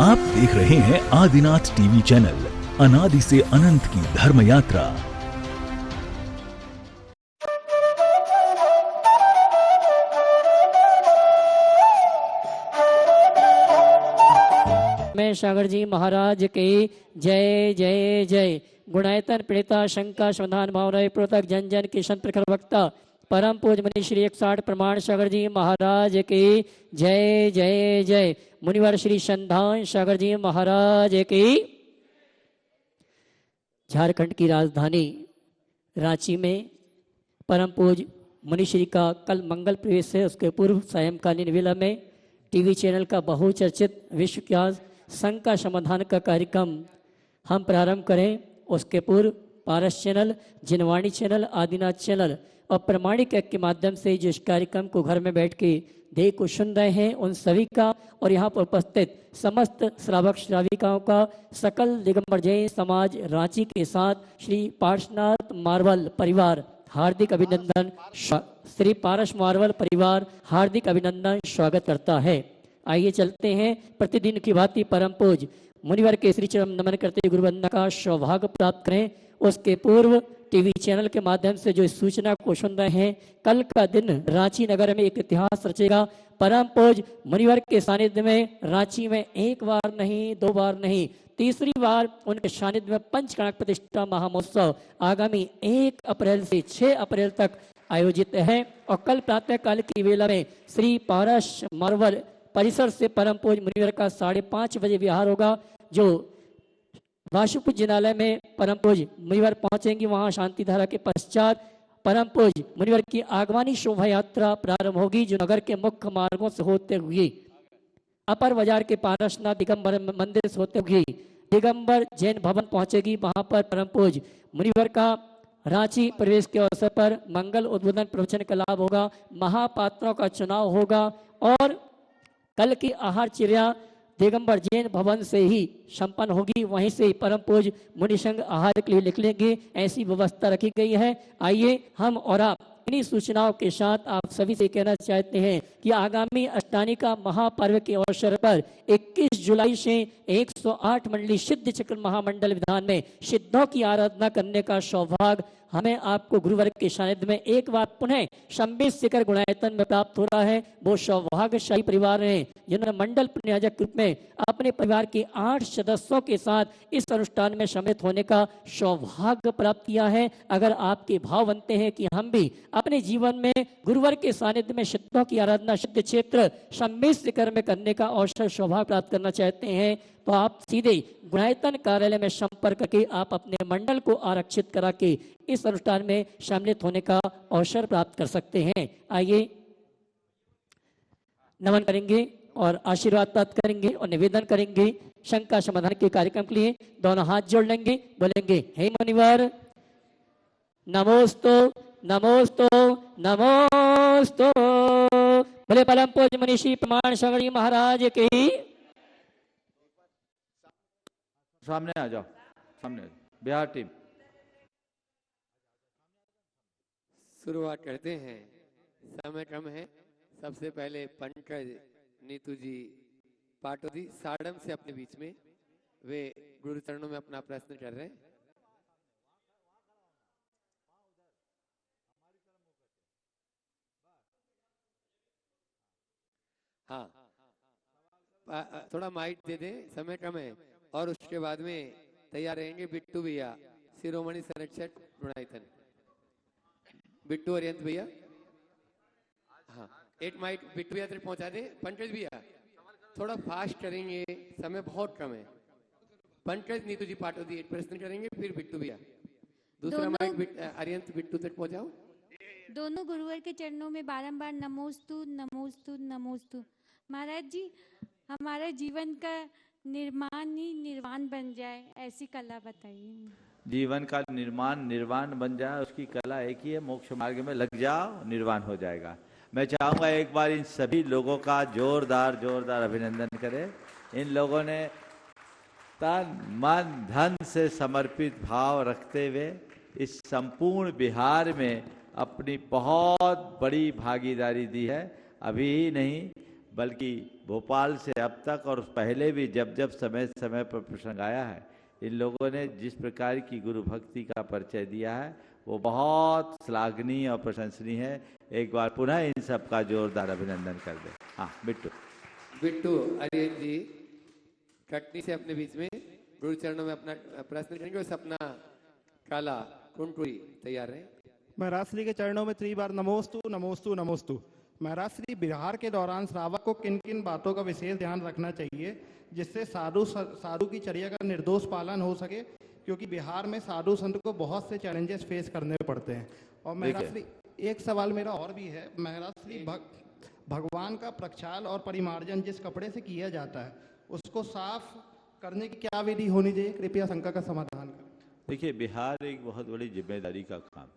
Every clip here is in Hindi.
आप देख रहे हैं आदिनाथ टीवी चैनल, अनादि से अनंत की धर्म यात्रा। में सागर जी महाराज के जय जय जय। गुणायतन पीड़िता शंका समाधान भावराय प्रोतक जन जन किशन प्रखर वक्ता परम पूज मुनि श्री 160 प्रमाण सागर जी महाराज के जय जय जय। मुनिवर श्री संधान सागर जी महाराज की। झारखंड की राजधानी रांची में परम पूज मुनिश्री का कल मंगल प्रवेश है। उसके पूर्व सायंकालीन वेला में टीवी चैनल का बहुचर्चित विश्वख्यात संघ का समाधान का कार्यक्रम हम प्रारंभ करें। उसके पूर्व पारस चैनल, जिनवाणी चैनल, आदिनाथ चैनल और प्रमाणिक ऐप के माध्यम से जो इस कार्यक्रम को घर में बैठ के देख को सुन रहे हैं, उन सभी का और यहाँ पर उपस्थित समस्त श्रावक श्राविकाओं का, सकल दिगंबर जैन समाज रांची के साथ श्री पार्श्वनाथ मार्वल परिवार हार्दिक अभिनंदन। श्री पारस मार्वल परिवार हार्दिक अभिनंदन स्वागत करता है। आइए चलते हैं। प्रतिदिन की भांति परम पूज मुनिवर के श्री चरण नमन करते गुरु वंदना का सौभाग्य प्राप्त करें। उसके पूर्व टीवी चैनल के माध्यम से जो इस सूचना को सुन रहे हैं, कल का दिन रांची नगर में एक इतिहास रचेगा। परम पूज मुनिवर के सानिध्य में रांची में एक बार नहीं, दो बार नहीं, तीसरी बार उनके सानिध्य में पंचकणक प्रतिष्ठा महामहोत्सव आगामी 1 अप्रैल से 6 अप्रैल तक आयोजित है। और कल प्रातः काल की वेला में श्री पारस मार्वल परिसर से परम पूज मुनिवर का 5:30 बजे विहार होगा। जो वासुपुर जिनालय में परम पूज मुनिवर पहुंचेंगे, वहां शांति धारा के पश्चात परम पूज मुनिवर की आगवानी शोभा यात्रा प्रारंभ होगी, जो नगर के मुख्य मार्गों से होते हुए अपर बाजार के पारसनाथ दिगंबर मंदिर से होते हुए दिगंबर जैन भवन पहुंचेगी। वहां पर परम पूज मुनिवर का रांची प्रवेश के अवसर पर मंगल उद्बोधन प्रवचन का लाभ होगा, महापात्रों का चुनाव होगा और कल की आहार चिरिया दिगंबर जैन भवन से ही संपन्न होगी। वहीं से परम पूज मुनि संघ आहार के लिए निकलेंगे, ऐसी व्यवस्था रखी गई है। आइए हम और आप इन्हीं सूचनाओं के साथ आप सभी से कहना चाहते हैं कि आगामी अष्टानी का महापर्व के अवसर पर 21 जुलाई से 108 मंडली सिद्ध चक्र महामंडल विधान में सिद्धों की आराधना करने का सौभाग्य हमें आपको गुरुवर्ग के सानिध्य में एक बार पुनः संबित शिखर गुणायतन में प्राप्त हो रहा है। वो सौभाग्यशाली परिवार हैं जिन्होंने मंडल प्रन्याजक रूप में अपने परिवार के 8 सदस्यों के साथ इस अनुष्ठान में सम्मिलित होने का सौभाग्य प्राप्त किया है। अगर आपके भाव बनते हैं कि हम भी अपने जीवन में गुरुवर्ग के सानिध्य में सिद्धों की आराधना सिद्ध क्षेत्र संबित शिखर में करने का अवसर सौभाग्य प्राप्त करना चाहते हैं, तो आप सीधे गुणायतन कार्यालय में संपर्क करके आप अपने मंडल को आरक्षित करा के इस अनुष्ठान में सम्मिलित होने का अवसर प्राप्त कर सकते हैं। आइए नमन करेंगे और आशीर्वाद प्राप्त करेंगे और निवेदन करेंगे शंका समाधान के कार्यक्रम के लिए। दोनों हाथ जोड़ लेंगे, बोलेंगे हे मुनिवर नमोस्तु नमोस्तु नमोस्तु। भले परम पूज्य मुनिश्री प्रमाण सागर जी महाराज की। सामने आ जाओ, सामने बिहार टीम। शुरुआत करते हैं। समय कम है। सबसे पहले पंकज नीतू जी पाटोदी साड़म से अपने बीच में वे गुरु चरणों में अपना प्रश्न कर रहे हैं। हाँ, थोड़ा माइक दे दें, समय कम है। और उसके बाद में तैयार रहेंगे बिट्टू भैया, शिरोमणि संरक्षक गुणायतन, बिट्टू अरियंत भैया। हाँ, एक माइक बिट्टू भैया तक पहुंचा दे। पंकज भैया थोड़ा फास्ट करेंगे, समय बहुत कम है। पंकज नीतू जी पाटोदी एक प्रश्न करेंगे, फिर बिट्टू भैया दूसरा माइक अरियंत बिट्टू तक पहुंचाओ। दोनों गुरुवर के चरणों में बारंबार नमोस्तु नमोस्तु नमोस्तु। महाराज जी, हमारा जीवन का निर्माण ही निर्वाण बन जाए, ऐसी कला बताइए। जीवन का निर्माण निर्वाण बन जाए, उसकी कला एक ही है, मोक्ष मार्ग में लग जाओ, निर्वाण हो जाएगा। मैं चाहूंगा एक बार इन सभी लोगों का जोरदार जोरदार अभिनंदन करें। इन लोगों ने तन मन धन से समर्पित भाव रखते हुए इस संपूर्ण बिहार में अपनी बहुत बड़ी भागीदारी दी है। अभी नहीं, बल्कि भोपाल से अब तक और पहले भी जब जब समय समय पर प्रसंग आया है, इन लोगों ने जिस प्रकार की गुरु भक्ति का परिचय दिया है वो बहुत श्लाघनीय और प्रशंसनीय है। एक बार पुनः इन सब का जोरदार अभिनंदन कर दे। हाँ बिट्टू अरियन जी कटनी से अपने बीच में गुरु चरणों में अपना प्रश्न करेंगे और अपना काला कुंटुरी तैयार है। महाराज श्री के चरणों में 3 बार नमोस्तु नमोस्तु नमोस्तु। महाराज श्री, बिहार के दौरान श्रावक को किन किन बातों का विशेष ध्यान रखना चाहिए जिससे साधु की चर्या का निर्दोष पालन हो सके, क्योंकि बिहार में साधु संत को बहुत से चैलेंजेस फेस करने पड़ते हैं। और महाराज श्री एक सवाल मेरा और भी है। महाराज श्री, भगवान का प्रक्षाल और परिमार्जन जिस कपड़े से किया जाता है उसको साफ करने की क्या विधि होनी चाहिए? कृपया शंका का समाधान करें। देखिए, बिहार एक बहुत बड़ी जिम्मेदारी का काम,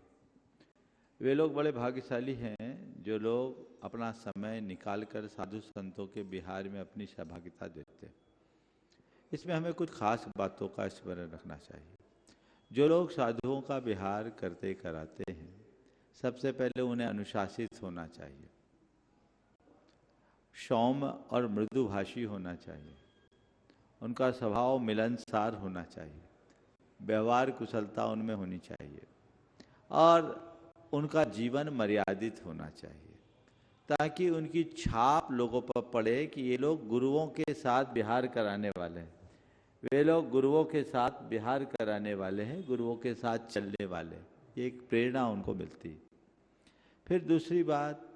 वे लोग बड़े भाग्यशाली हैं जो लोग अपना समय निकालकर साधु संतों के बिहार में अपनी सहभागिता देते हैं। इसमें हमें कुछ खास बातों का स्मरण रखना चाहिए। जो लोग साधुओं का बिहार करते कराते हैं, सबसे पहले उन्हें अनुशासित होना चाहिए, सौम्य और मृदुभाषी होना चाहिए, उनका स्वभाव मिलनसार होना चाहिए, व्यवहार कुशलता उनमें होनी चाहिए और उनका जीवन मर्यादित होना चाहिए, ताकि उनकी छाप लोगों पर पड़े कि ये लोग गुरुओं के साथ बिहार कराने वाले हैं, वे लोग गुरुओं के साथ बिहार कराने वाले हैं, गुरुओं के साथ चलने वाले, ये एक प्रेरणा उनको मिलती है। फिर दूसरी बात,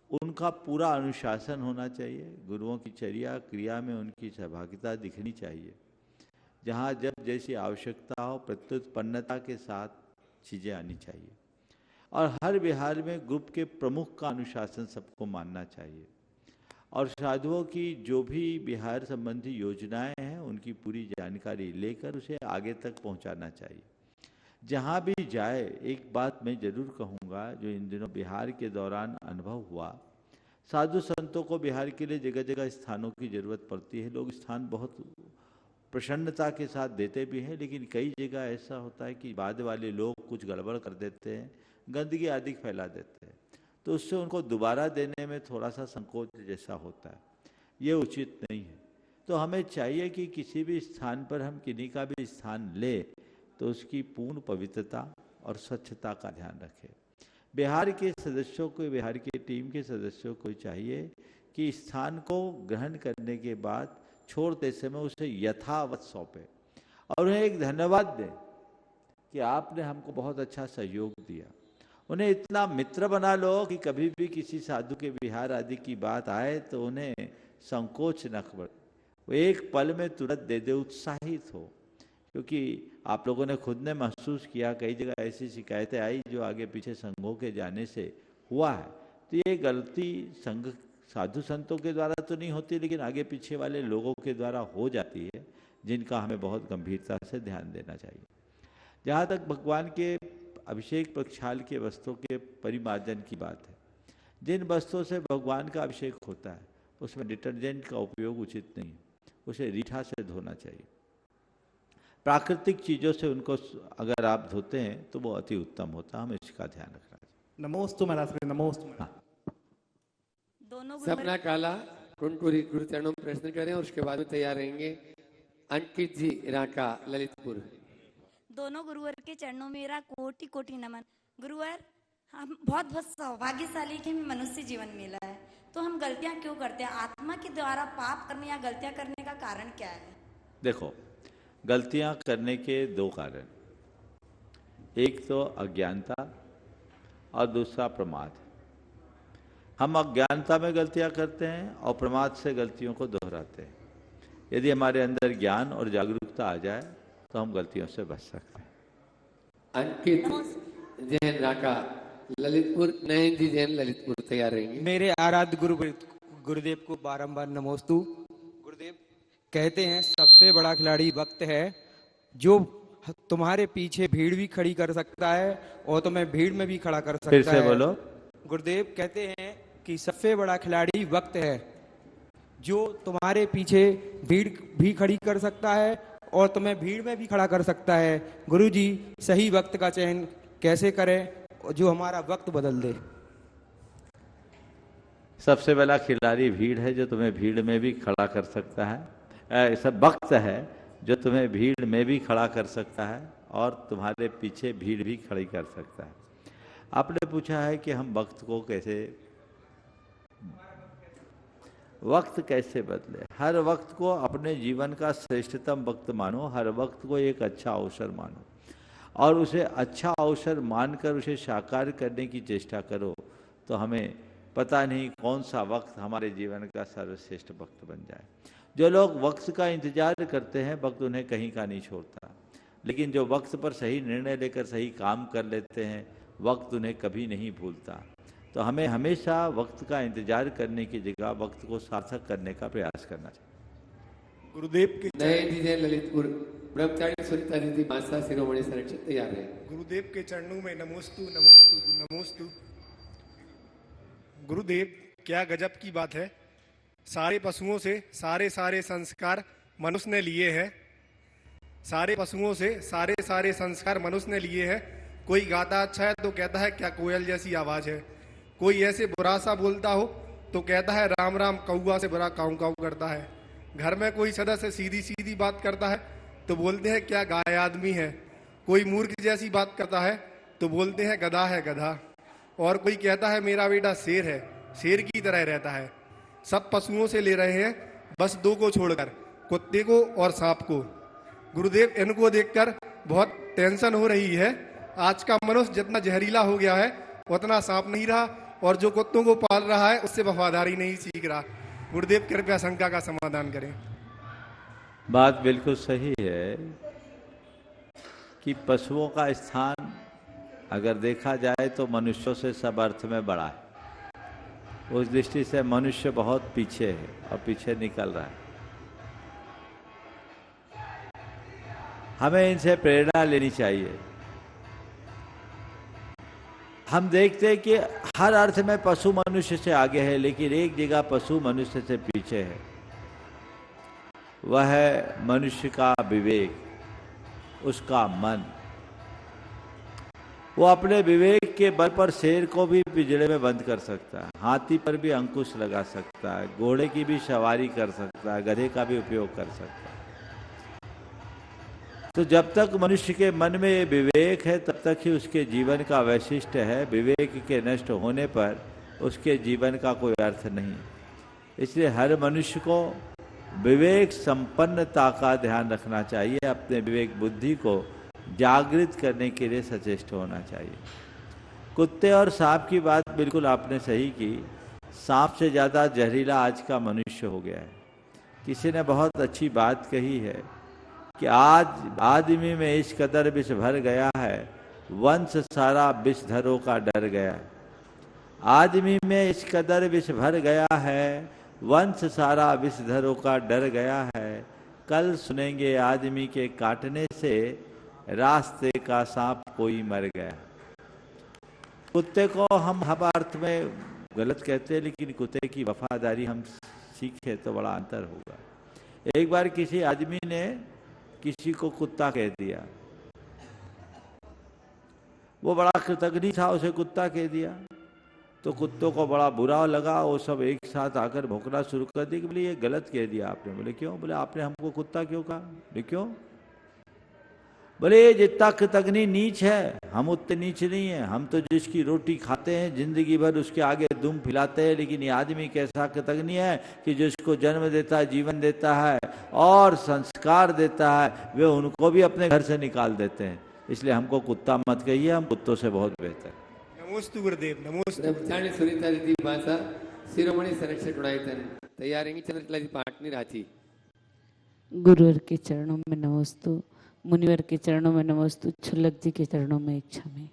उनका पूरा अनुशासन होना चाहिए, गुरुओं की चर्या क्रिया में उनकी सहभागिता दिखनी चाहिए, जहाँ जब जैसी आवश्यकता हो प्रत्युत्पन्नता के साथ चीज़ें आनी चाहिए। और हर बिहार में ग्रुप के प्रमुख का अनुशासन सबको मानना चाहिए और साधुओं की जो भी बिहार संबंधी योजनाएं हैं उनकी पूरी जानकारी लेकर उसे आगे तक पहुंचाना चाहिए। जहां भी जाए, एक बात मैं जरूर कहूंगा जो इन दिनों बिहार के दौरान अनुभव हुआ, साधु संतों को बिहार के लिए जगह जगह स्थानों की जरूरत पड़ती है। लोग स्थान बहुत प्रसन्नता के साथ देते भी हैं, लेकिन कई जगह ऐसा होता है कि बाद वाले लोग कुछ गड़बड़ कर देते हैं, गंदगी आदि फैला देते हैं, तो उससे उनको दोबारा देने में थोड़ा सा संकोच जैसा होता है, ये उचित नहीं है। तो हमें चाहिए कि किसी भी स्थान पर हम किन्हीं का भी स्थान ले तो उसकी पूर्ण पवित्रता और स्वच्छता का ध्यान रखें। बिहार के सदस्यों को, बिहार की टीम के सदस्यों को चाहिए कि स्थान को ग्रहण करने के बाद छोड़ते समय उसे यथावत सौंपे और उन्हें एक धन्यवाद दें कि आपने हमको बहुत अच्छा सहयोग दिया। उन्हें इतना मित्र बना लो कि कभी भी किसी साधु के विहार आदि की बात आए तो उन्हें संकोच न कर, वो एक पल में तुरंत दे दे, उत्साहित हो। क्योंकि आप लोगों ने खुद ने महसूस किया, कई जगह ऐसी शिकायतें आई जो आगे पीछे संघों के जाने से हुआ है। तो ये गलती संघ साधु संतों के द्वारा तो नहीं होती, लेकिन आगे पीछे वाले लोगों के द्वारा हो जाती है, जिनका हमें बहुत गंभीरता से ध्यान देना चाहिए। जहाँ तक भगवान के अभिषेक प्रक्षाल के वस्त्रों के परिमार्जन की बात है, जिन वस्त्रों से भगवान का अभिषेक होता है उसमें डिटर्जेंट का उपयोग उचित नहीं, उसे रीठा से धोना चाहिए। प्राकृतिक चीज़ों से उनको अगर आप धोते हैं तो वो अति उत्तम होता, हमें इसका ध्यान रखना चाहिए। नमोस्तु महाराज, नमोस्तु। दोनों सपना काला कुंटुरी गुरु चरणों में प्रश्न करें और उसके बाद में तैयार रहेंगे अंकित जी राका ललितपुर। दोनों गुरुवर के चरणों में मेरा कोटि कोटि नमन। गुरुवर, हम बहुत बहुत सौभाग्यशाली कि हमें मनुष्य जीवन मिला है, तो हम गलतियां क्यों करते हैं? आत्मा के द्वारा पाप करने या गलतियां करने का कारण क्या है? देखो, गलतियां करने के दो कारण, एक तो अज्ञानता और दूसरा प्रमाद। हम अज्ञानता में गलतियां करते हैं और प्रमाद से गलतियों को दोहराते हैं। यदि हमारे अंदर ज्ञान और जागरूकता आ जाए तो हम गलतियों से बच सकते हैं। अंकित जैन राका ललितपुर, नयन जी जैन ललितपुर तैयार रहेंगे। मेरे आराध्य गुरुदेव को बारंबार नमोस्तु। गुरुदेव कहते हैं सबसे बड़ा खिलाड़ी वक्त है, जो तुम्हारे पीछे भीड़ भी खड़ी कर सकता है और तुम्हें भीड़ में भी खड़ा कर सकता है। फिर से बोलो। गुरुदेव कहते हैं कि सबसे बड़ा खिलाड़ी वक्त है, जो तुम्हारे पीछे भीड़ भी खड़ी कर सकता है और तुम्हें भीड़ में भी खड़ा कर सकता है। गुरुजी, सही वक्त का चयन कैसे करें जो हमारा वक्त बदल दे? सबसे बड़ा खिलाड़ी भीड़ है जो तुम्हें भीड़ में भी खड़ा कर सकता है। ऐसा वक्त है जो तुम्हें भीड़ में भी खड़ा कर सकता है और तुम्हारे पीछे भीड़ भी खड़ी कर सकता है। आपने पूछा है कि हम वक्त को कैसे बदले। हर वक्त को अपने जीवन का श्रेष्ठतम वक्त मानो, हर वक्त को एक अच्छा अवसर मानो और उसे अच्छा अवसर मानकर उसे साकार करने की चेष्टा करो, तो हमें पता नहीं कौन सा वक्त हमारे जीवन का सर्वश्रेष्ठ वक्त बन जाए। जो लोग वक्त का इंतजार करते हैं, वक्त उन्हें कहीं का नहीं छोड़ता, लेकिन जो वक्त पर सही निर्णय लेकर सही काम कर लेते हैं, वक्त उन्हें कभी नहीं भूलता। तो हमें हमेशा वक्त का इंतजार करने की जगह वक्त को सार्थक करने का प्रयास करना चाहिए। गुरुदेव के नए डीजे ललितपुर ब्रह्मचारी सुनीता दीदी मासा शिरोमणि संरक्षक तैयार है। गुरुदेव के चरणों में नमोस्तु नमोस्तु नमोस्तु। गुरुदेव, क्या गजब की बात है, सारे पशुओं से सारे संस्कार मनुष्य ने लिए हैं। सारे पशुओं से सारे संस्कार मनुष्य ने लिए हैं। कोई गाता अच्छा है तो कहता है क्या कोयल जैसी आवाज है, कोई ऐसे बुरा सा बोलता हो तो कहता है राम राम, कौआ से बुरा काऊ काऊ करता है। घर में कोई सदस्य सीधी सीधी बात करता है तो बोलते हैं क्या गाय आदमी है। कोई मूर्ख जैसी बात करता है तो बोलते हैं गधा है गधा। और कोई कहता है मेरा बेटा शेर है, शेर की तरह रहता है। सब पशुओं से ले रहे हैं, बस दो को छोड़कर, कुत्ते को और सांप को। गुरुदेव, इनको देखकर बहुत टेंशन हो रही है। आज का मनुष्य जितना जहरीला हो गया है उतना सांप नहीं रहा, और जो कुत्तों को पाल रहा है उससे वफादारी नहीं सीख रहा। गुरुदेव, कृपया शंका का समाधान करें। बात बिल्कुल सही है कि पशुओं का स्थान अगर देखा जाए तो मनुष्यों से सब अर्थ में बड़ा है। उस दृष्टि से मनुष्य बहुत पीछे है और पीछे निकल रहा है। हमें इनसे प्रेरणा लेनी चाहिए। हम देखते हैं कि हर अर्थ में पशु मनुष्य से आगे है, लेकिन एक जगह पशु मनुष्य से पीछे है। वह है मनुष्य का विवेक, उसका मन। वो अपने विवेक के बल पर शेर को भी पिंजड़े में बंद कर सकता है, हाथी पर भी अंकुश लगा सकता है, घोड़े की भी सवारी कर सकता है, गधे का भी उपयोग कर सकता है। तो जब तक मनुष्य के मन में विवेक है तब तक ही उसके जीवन का वैशिष्ट्य है। विवेक के नष्ट होने पर उसके जीवन का कोई अर्थ नहीं। इसलिए हर मनुष्य को विवेक संपन्नता का ध्यान रखना चाहिए। अपने विवेक बुद्धि को जागृत करने के लिए सचेष्ट होना चाहिए। कुत्ते और सांप की बात बिल्कुल आपने सही की। सांप से ज़्यादा जहरीला आज का मनुष्य हो गया है। किसी ने बहुत अच्छी बात कही है कि आज आदमी में इस कदर विष भर गया है, वंश सारा विषधरों का डर गया है। आदमी में इस कदर विष भर गया है, वंश सारा विषधरों का डर गया है। कल सुनेंगे आदमी के काटने से रास्ते का सांप कोई मर गया। कुत्ते को हम हर अर्थ में गलत कहते हैं, लेकिन कुत्ते की वफादारी हम सीखे तो बड़ा अंतर होगा। एक बार किसी आदमी ने किसी को कुत्ता कह दिया, वो बड़ा कृतज्ञ था, उसे कुत्ता कह दिया तो कुत्तों को बड़ा बुरा लगा। वो सब एक साथ आकर भौंकना शुरू कर दिया कि बोले ये गलत कह दिया आपने। बोले क्यों? बोले आपने हमको कुत्ता क्यों कहा? बोले क्यों? बोले ये जितना कृतज्ञ नीच है, हम उतने नीच नहीं है। हम तो जिसकी रोटी खाते हैं जिंदगी भर उसके आगे दुम फैलाते हैं, लेकिन ये आदमी कैसा कृतज्ञ है कि जिसको जन्म देता है, जीवन देता है और संस्कार देता है, वे उनको भी अपने घर से निकाल देते हैं। इसलिए हमको कुत्ता मत कहिए, हम कुत्तों से बहुत बेहतर। नमोस्तु गुरुदेव, नमोस्तु। सुनीता दीदी मासा शिरोमणि संरक्षक उड़ाईतन तैयार हैं। चंद्रकला जी पाटनी रांची। गुरुवर के चरणों में नमोस्तु, मुनिवर के चरणों में नमोस्तु, छुल्लक जी के चरणों में इच्छा में।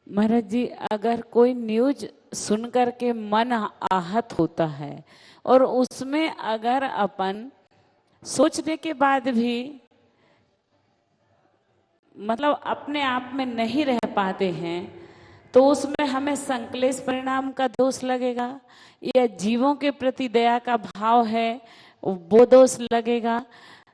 महाराज जी, अगर कोई न्यूज सुनकर के मन आहत होता है और उसमें अगर अपन सोचने के बाद भी मतलब अपने आप में नहीं रह पाते हैं, तो उसमें हमें संकलेश परिणाम का दोष लगेगा या जीवों के प्रति दया का भाव है वो दोष लगेगा।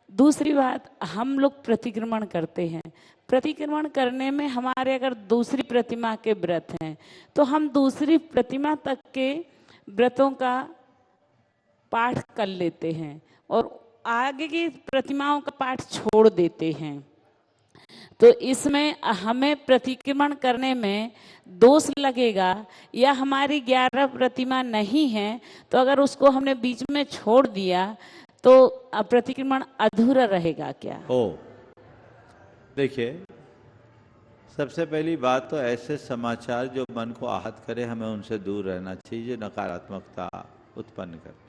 दूसरी बात, हम लोग प्रतिक्रमण करते हैं। प्रतिक्रमण करने में हमारे अगर दूसरी प्रतिमा के व्रत हैं तो हम दूसरी प्रतिमा तक के व्रतों का पाठ कर लेते हैं और आगे की प्रतिमाओं का पाठ छोड़ देते हैं। तो इसमें हमें प्रतिक्रमण करने में दोष लगेगा, या हमारी 11 प्रतिमा नहीं है तो अगर उसको हमने बीच में छोड़ दिया तो प्रतिक्रमण अधूरा रहेगा क्या? देखिए, सबसे पहली बात तो ऐसे समाचार जो मन को आहत करे हमें उनसे दूर रहना चाहिए, जो नकारात्मकता उत्पन्न करे।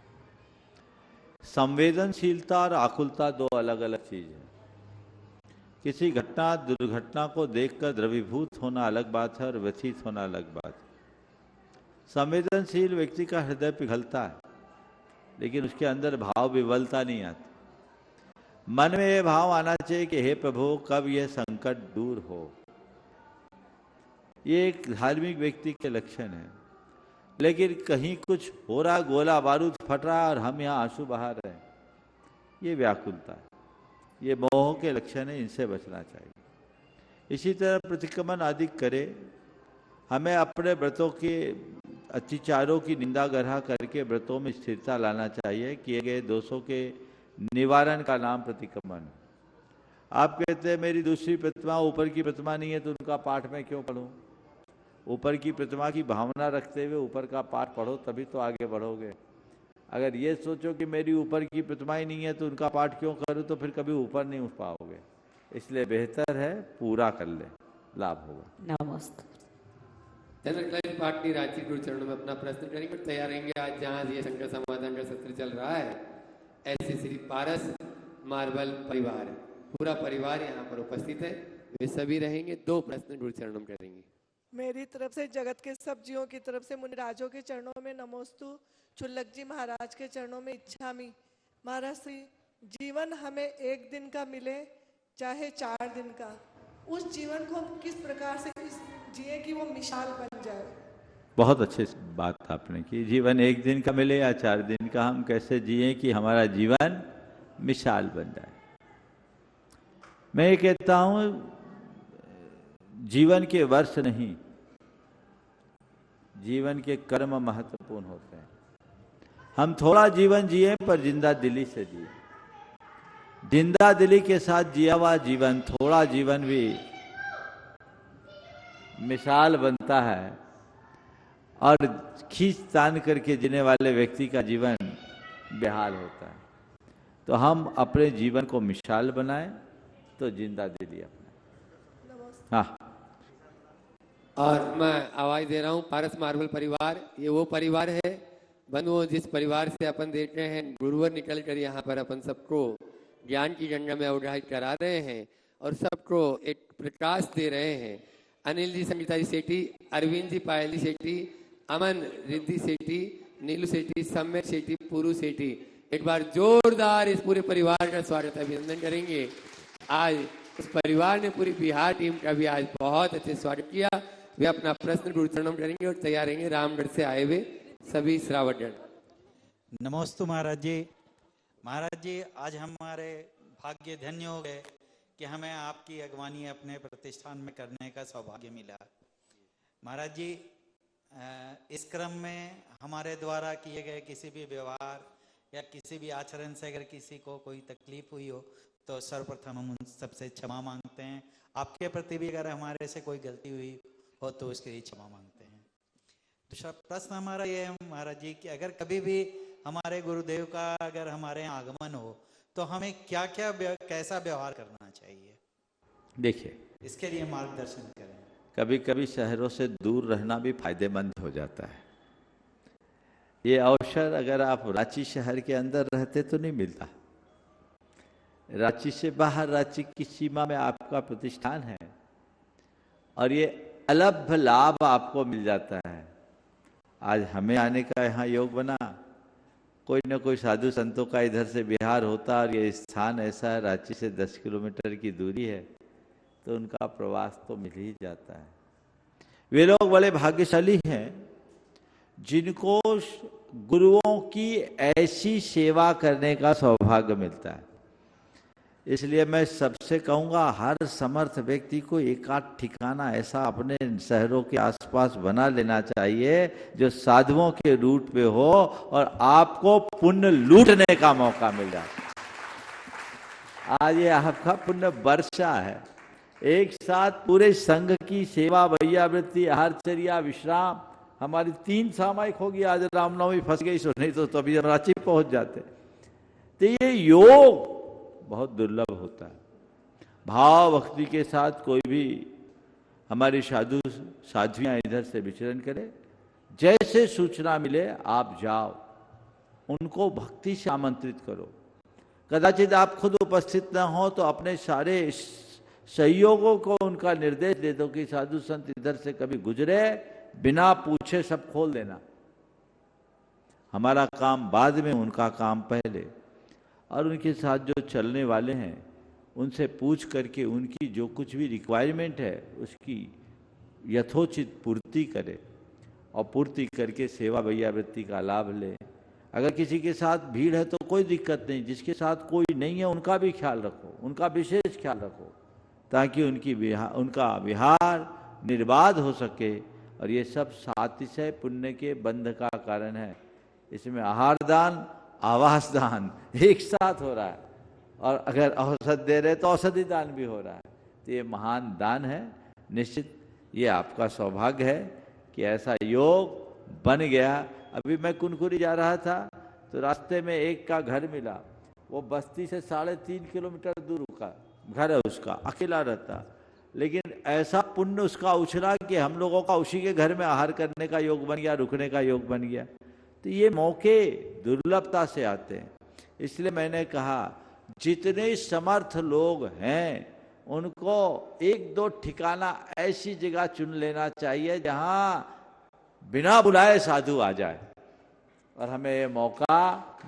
संवेदनशीलता और आकुलता दो अलग अलग चीज है। किसी घटना दुर्घटना को देखकर द्रवीभूत होना अलग बात है और व्यथित होना अलग बात है। संवेदनशील व्यक्ति का हृदय पिघलता है, लेकिन उसके अंदर भाव विवलता नहीं आती। मन में यह भाव आना चाहिए कि हे प्रभु, कब यह संकट दूर हो। ये एक धार्मिक व्यक्ति के लक्षण है। लेकिन कहीं कुछ हो रहा, गोला बारूद फट रहा और हम यहाँ आंसू बहा रहे हैं, ये व्याकुलता है, ये मोह के लक्षण है, इनसे बचना चाहिए। इसी तरह प्रतिक्रमण आदि करे, हमें अपने व्रतों के अत्याचारों की निंदा गढ़ा करके व्रतों में स्थिरता लाना चाहिए। किए गए दोषों के निवारण का नाम प्रतिक्रमण। आप कहते हैं मेरी दूसरी प्रतिमा ऊपर की प्रतिमा नहीं है तो उनका पाठ मैं क्यों पढ़ूं? ऊपर की प्रतिमा की भावना रखते हुए ऊपर का पाठ पढ़ो, तभी तो आगे बढ़ोगे। अगर ये सोचो कि मेरी ऊपर की प्रतिमा ही नहीं है तो उनका पाठ क्यों करूं, तो फिर कभी ऊपर नहीं उठ पाओगे। इसलिए बेहतर है पूरा कर ले, लाभ होगा। नमस्ते। जनरल पाटनी रांची गुरु चरणों में अपना प्रश्न करेंगे। तैयार रहेंगे। आज जहाँ ये शंकर समाधान का सत्र चल रहा है, ऐसे श्री पारस मार्बल परिवार, पूरा परिवार यहाँ पर उपस्थित है, वे सभी रहेंगे। 2 प्रश्न गुरु चरणों में करेंगे। मेरी तरफ से जगत के सब जीवों की तरफ से मुनिराजों के चरणों में नमोस्तु, चुल्लक जी महाराज के चरणों में इच्छामि। महाराज श्री, जीवन हमें 1 दिन का मिले चाहे 4 दिन का, उस जीवन को हम किस प्रकार से जिए कि वो मिसाल बन जाए। बहुत अच्छी बात आपने की। जीवन 1 दिन का मिले या 4 दिन का, हम कैसे जिए कि हमारा जीवन मिसाल बन जाए। मैं ये कहता हूं, जीवन के वर्ष नहीं, जीवन के कर्म महत्वपूर्ण होते हैं। हम थोड़ा जीवन जिए पर जिंदा दिली से जिए। जिंदा दिली के साथ जिया हुआ जीवन, थोड़ा जीवन भी मिसाल बनता है, और खींच तान करके जीने वाले व्यक्ति का जीवन बेहाल होता है। तो हम अपने जीवन को मिसाल बनाएं तो जिंदा दिली अपना। हाँ, और मैं आवाज दे रहा हूँ, पारस मार्बल परिवार, ये वो परिवार है बंधुओं जिस परिवार से अपन देख रहे हैं गुरुवर निकल कर यहाँ पर अपन सबको ज्ञान की गंगा में अवगाहित करा रहे हैं और सबको एक प्रकाश दे रहे हैं। अनिल जी, संगीता जी सेठी, अरविंद जी, पायल जी सेठी, अमन, रिद्धि सेठी, नीलू सेठी, सम्यक सेठी, पुरु सेठी, एक बार जोरदार इस पूरे परिवार का स्वागत अभिनंदन करेंगे। आज उस परिवार ने पूरी बिहार टीम का भी आज बहुत अच्छे स्वागत किया। वे अपना प्रश्न गुरु चरणों में करेंगे और तैयार रहेंगे रामगढ़ से आए हुए सभी श्रावकगण। नमोस्तु महाराज जी। महाराज जी, आज हमारे भाग्य धन्य हो गए कि हमें आपकी अगवानी अपने प्रतिष्ठान में करने का सौभाग्य मिला। महाराज जी, इस क्रम में हमारे द्वारा किए गए किसी भी व्यवहार या किसी भी आचरण से अगर किसी को कोई तकलीफ हुई हो तो सर्वप्रथम हम उन सबसे क्षमा मांगते हैं। आपके प्रति भी अगर हमारे से कोई गलती हुई हो तो उसके लिए क्षमा मांगते हैं। दूसरा प्रश्न हमारा ये है महाराज जी कि अगर कभी भी हमारे गुरुदेव का अगर हमारे यहाँ आगमन हो तो हमें क्या क्या कैसा व्यवहार करना चाहिए? देखिए, इसके लिए मार्गदर्शन करें। कभी कभी शहरों से दूर रहना भी फायदेमंद हो जाता है। ये अवसर अगर आप रांची शहर के अंदर रहते तो नहीं मिलता। रांची से बाहर, रांची की सीमा में आपका प्रतिष्ठान है और ये अलभ लाभ आपको मिल जाता है। आज हमें आने का यहाँ योग बना, कोई न कोई साधु संतों का इधर से बिहार होता और ये स्थान ऐसा है, रांची से 10 किलोमीटर की दूरी है, तो उनका प्रवास तो मिल ही जाता है। वे लोग बड़े भाग्यशाली हैं जिनको गुरुओं की ऐसी सेवा करने का सौभाग्य मिलता है। इसलिए मैं सबसे कहूँगा, हर समर्थ व्यक्ति को एक आध ठिकाना ऐसा अपने शहरों के आसपास बना लेना चाहिए जो साधुओं के रूट पे हो और आपको पुण्य लूटने का मौका मिल जाए। आज ये आपका पुण्य वर्षा है। एक साथ पूरे संघ की सेवा, वैयावृत्ति, आहारचर्या, विश्राम, हमारी 3 सामायिक होगी। आज रामनवमी फंस गई सो, नहीं तो अभी रांची पहुंच जाते। तो ये योग बहुत दुर्लभ होता है। भाव भक्ति के साथ कोई भी हमारी साधु साध्वियां इधर से विचरण करे, जैसे सूचना मिले आप जाओ, उनको भक्ति से आमंत्रित करो। कदाचित आप खुद उपस्थित न हो तो अपने सारे सहयोगों को उनका निर्देश दे दो कि साधु संत इधर से कभी गुजरे, बिना पूछे सब खोल देना। हमारा काम बाद में, उनका काम पहले। और उनके साथ जो चलने वाले हैं उनसे पूछ करके उनकी जो कुछ भी रिक्वायरमेंट है उसकी यथोचित पूर्ति करे और पूर्ति करके सेवा वैयावृत्ति का लाभ ले। अगर किसी के साथ भीड़ है तो कोई दिक्कत नहीं, जिसके साथ कोई नहीं है उनका भी ख्याल रखो, उनका विशेष ख्याल रखो, ताकि उनका विहार निर्बाध हो सके। और ये सब सातिशय पुण्य के बंध का कारण है। इसमें आहार दान, आवास दान एक साथ हो रहा है, और अगर औषध दे रहे तो औषधि दान भी हो रहा है। तो ये महान दान है। निश्चित ये आपका सौभाग्य है कि ऐसा योग बन गया। अभी मैं कुनकुरी जा रहा था तो रास्ते में एक का घर मिला, वो बस्ती से 3.5 किलोमीटर दूर का घर है उसका, अकेला रहता, लेकिन ऐसा पुण्य उसका उछला कि हम लोगों का उसी के घर में आहार करने का योग बन गया, रुकने का योग बन गया। तो ये मौके दुर्लभता से आते हैं। इसलिए मैंने कहा जितने समर्थ लोग हैं उनको 1-2 ठिकाना ऐसी जगह चुन लेना चाहिए जहां बिना बुलाए साधु आ जाए और हमें ये मौका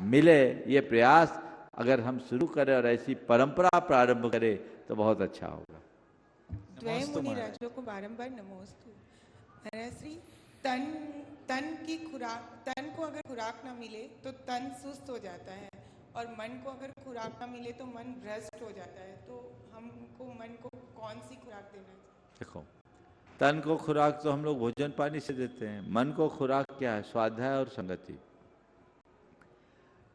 मिले। ये प्रयास अगर हम शुरू करें और ऐसी परंपरा प्रारंभ करें तो बहुत अच्छा होगा। द्वय मुनि राजों को बारंबार नमोस्तु। महाराज श्री, तन की खुराक, तन को अगर खुराक ना मिले तो तन सुस्त हो जाता है, और मन को अगर खुराक ना मिले तो मन भ्रष्ट हो जाता है। तो हमको मन को कौन सी खुराक देना चाहिए? देखो, तन को खुराक तो हम लोग भोजन पानी से देते हैं। मन को खुराक क्या है? स्वाध्याय और संगति।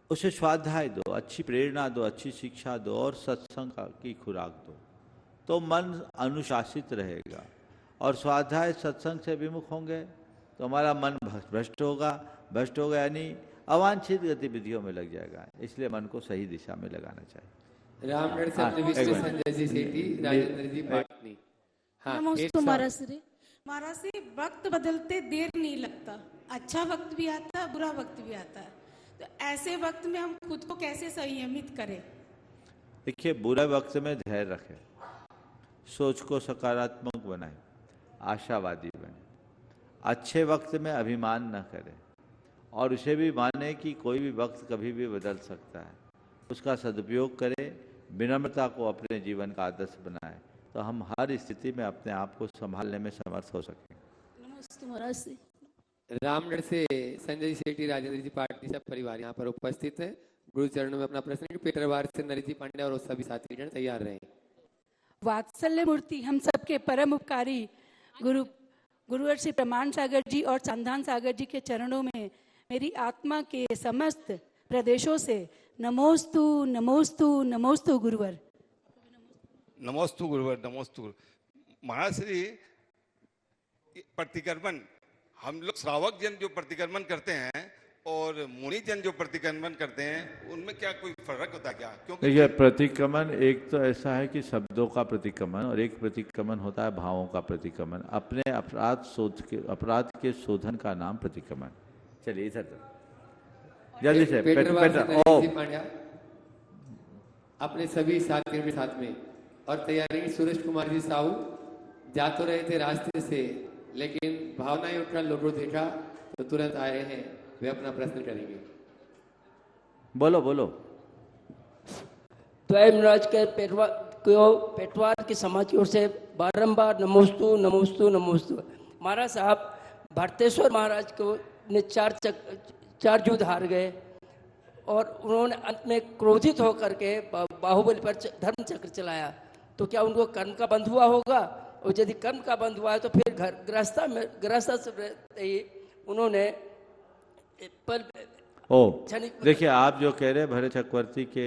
उसे स्वाध्याय दो, अच्छी प्रेरणा दो, अच्छी शिक्षा दो और सत्संग की खुराक दो, तो मन अनुशासित रहेगा। और स्वाध्याय सत्संग से विमुख होंगे तो हमारा मन भ्रष्ट होगा। भ्रष्ट होगा यानी अवांछित गतिविधियों में लग जाएगा। इसलिए मन को सही दिशा में लगाना चाहिए। रामगढ़ से अपने विष्णु संजय जी सेठी, राजेंद्र जी पाटनी। नमस्ते महाराज श्री। महाराज श्री, वक्त बदलते देर नहीं लगता, अच्छा वक्त भी आता है, बुरा वक्त भी आता है, तो ऐसे वक्त में हम खुद को कैसे संयमित करें? देखिए, बुरे वक्त में धैर्य रखें, सोच को सकारात्मक बनाएं, आशावादी बने। अच्छे वक्त में अभिमान न करें और उसे भी माने कि कोई भी वक्त कभी भी बदल सकता है। उसका सदुपयोग करें, विनम्रता को अपने जीवन का आदर्श बनाएं, तो हम हर स्थिति में अपने आप को संभालने में समर्थ हो सकेंगे। नमस्ते महाराज श्री। रामगढ़ से संजय सेठी, राजेंद्र जी पाटनी, सब परिवार यहाँ पर उपस्थित है। गुरु चरणों में अपना प्रश्न पेटरवार से नरेश जी पांडे और सभी साथीगण तैयार रहे। वात्सल्य मूर्ति, हम सबके परम उपकारी गुरुवर श्री प्रमाण सागर जी और संधान सागर जी के चरणों में मेरी आत्मा के समस्त प्रदेशों से नमोस्तु नमोस्तु नमोस्तु गुरुवर। नमोस्तु गुरुवर, नमोस्तु गुरु। महाराज श्री, प्रतिक्रमण, हम लोग श्रावक जन जो प्रतिक्रमण करते हैं और मुनि जन जो प्रतिक्रमण करते हैं, उनमें क्या कोई फर्क होता है क्या? क्योंकि देखिए, प्रतिक्रमण एक तो ऐसा है कि शब्दों का प्रतिक्रमण, और एक प्रतिक्रमण होता है भावों का प्रतिक्रमण। अपने अपराध के शोधन का नाम प्रतिक्रमण। चलिए इधर जल्दी से अपने सभी साथियों के साथ में। और तैयारी सूरज कुमार जी साहू जा तो रहे थे रास्ते से, लेकिन भावनाएं उठकर लोगों देखा तो तुरंत आए हैं। वे अपना प्रश्न करेंगे। बोलो बोलो। महाराज के पेटवार के समाज की ओर से बारंबार नमोस्तु नमोस्तु नमोस्तु। महाराज साहब, भरतेश्वर महाराज को ने 4 युद्ध हार गए और उन्होंने अंत में क्रोधित होकर के बाहुबली पर धर्म चक्र चलाया, तो क्या उनको कर्म का बंध हुआ होगा? और यदि कर्म का बंध हुआ है तो फिर घर गृहस्थ उन्होंने देखिए, आप जो कह रहे हैं भरत चक्रवर्ती के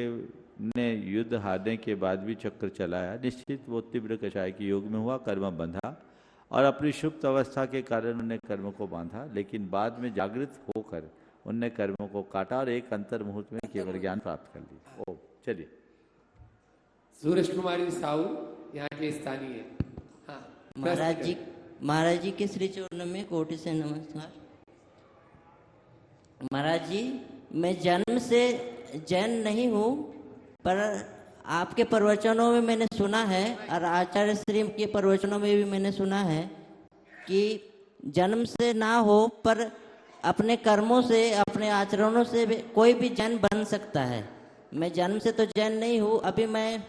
ने युद्ध हारने के बाद भी चक्र चलाया, निश्चित वो तीव्र कषाय की योग में हुआ, कर्म बंधा और अपनी सुप्त अवस्था के कारण उन्होंने कर्म को बांधा, लेकिन बाद में जागृत होकर उनने कर्मों को काटा और एक अंतर मुहूर्त में केवल ज्ञान प्राप्त कर लिया। चलिए, सूरज कुमारी साहू यहाँ के स्थानीय। हाँ, महाराज जी के श्री चरणों में कोटि से नमस्कार। महाराज जी, मैं जन्म से जैन नहीं हूँ, पर आपके प्रवचनों में मैंने सुना है और आचार्य श्री के प्रवचनों में भी मैंने सुना है कि जन्म से ना हो पर अपने कर्मों से, अपने आचरणों से भी कोई भी जैन बन सकता है। मैं जन्म से तो जैन नहीं हूँ। अभी मैं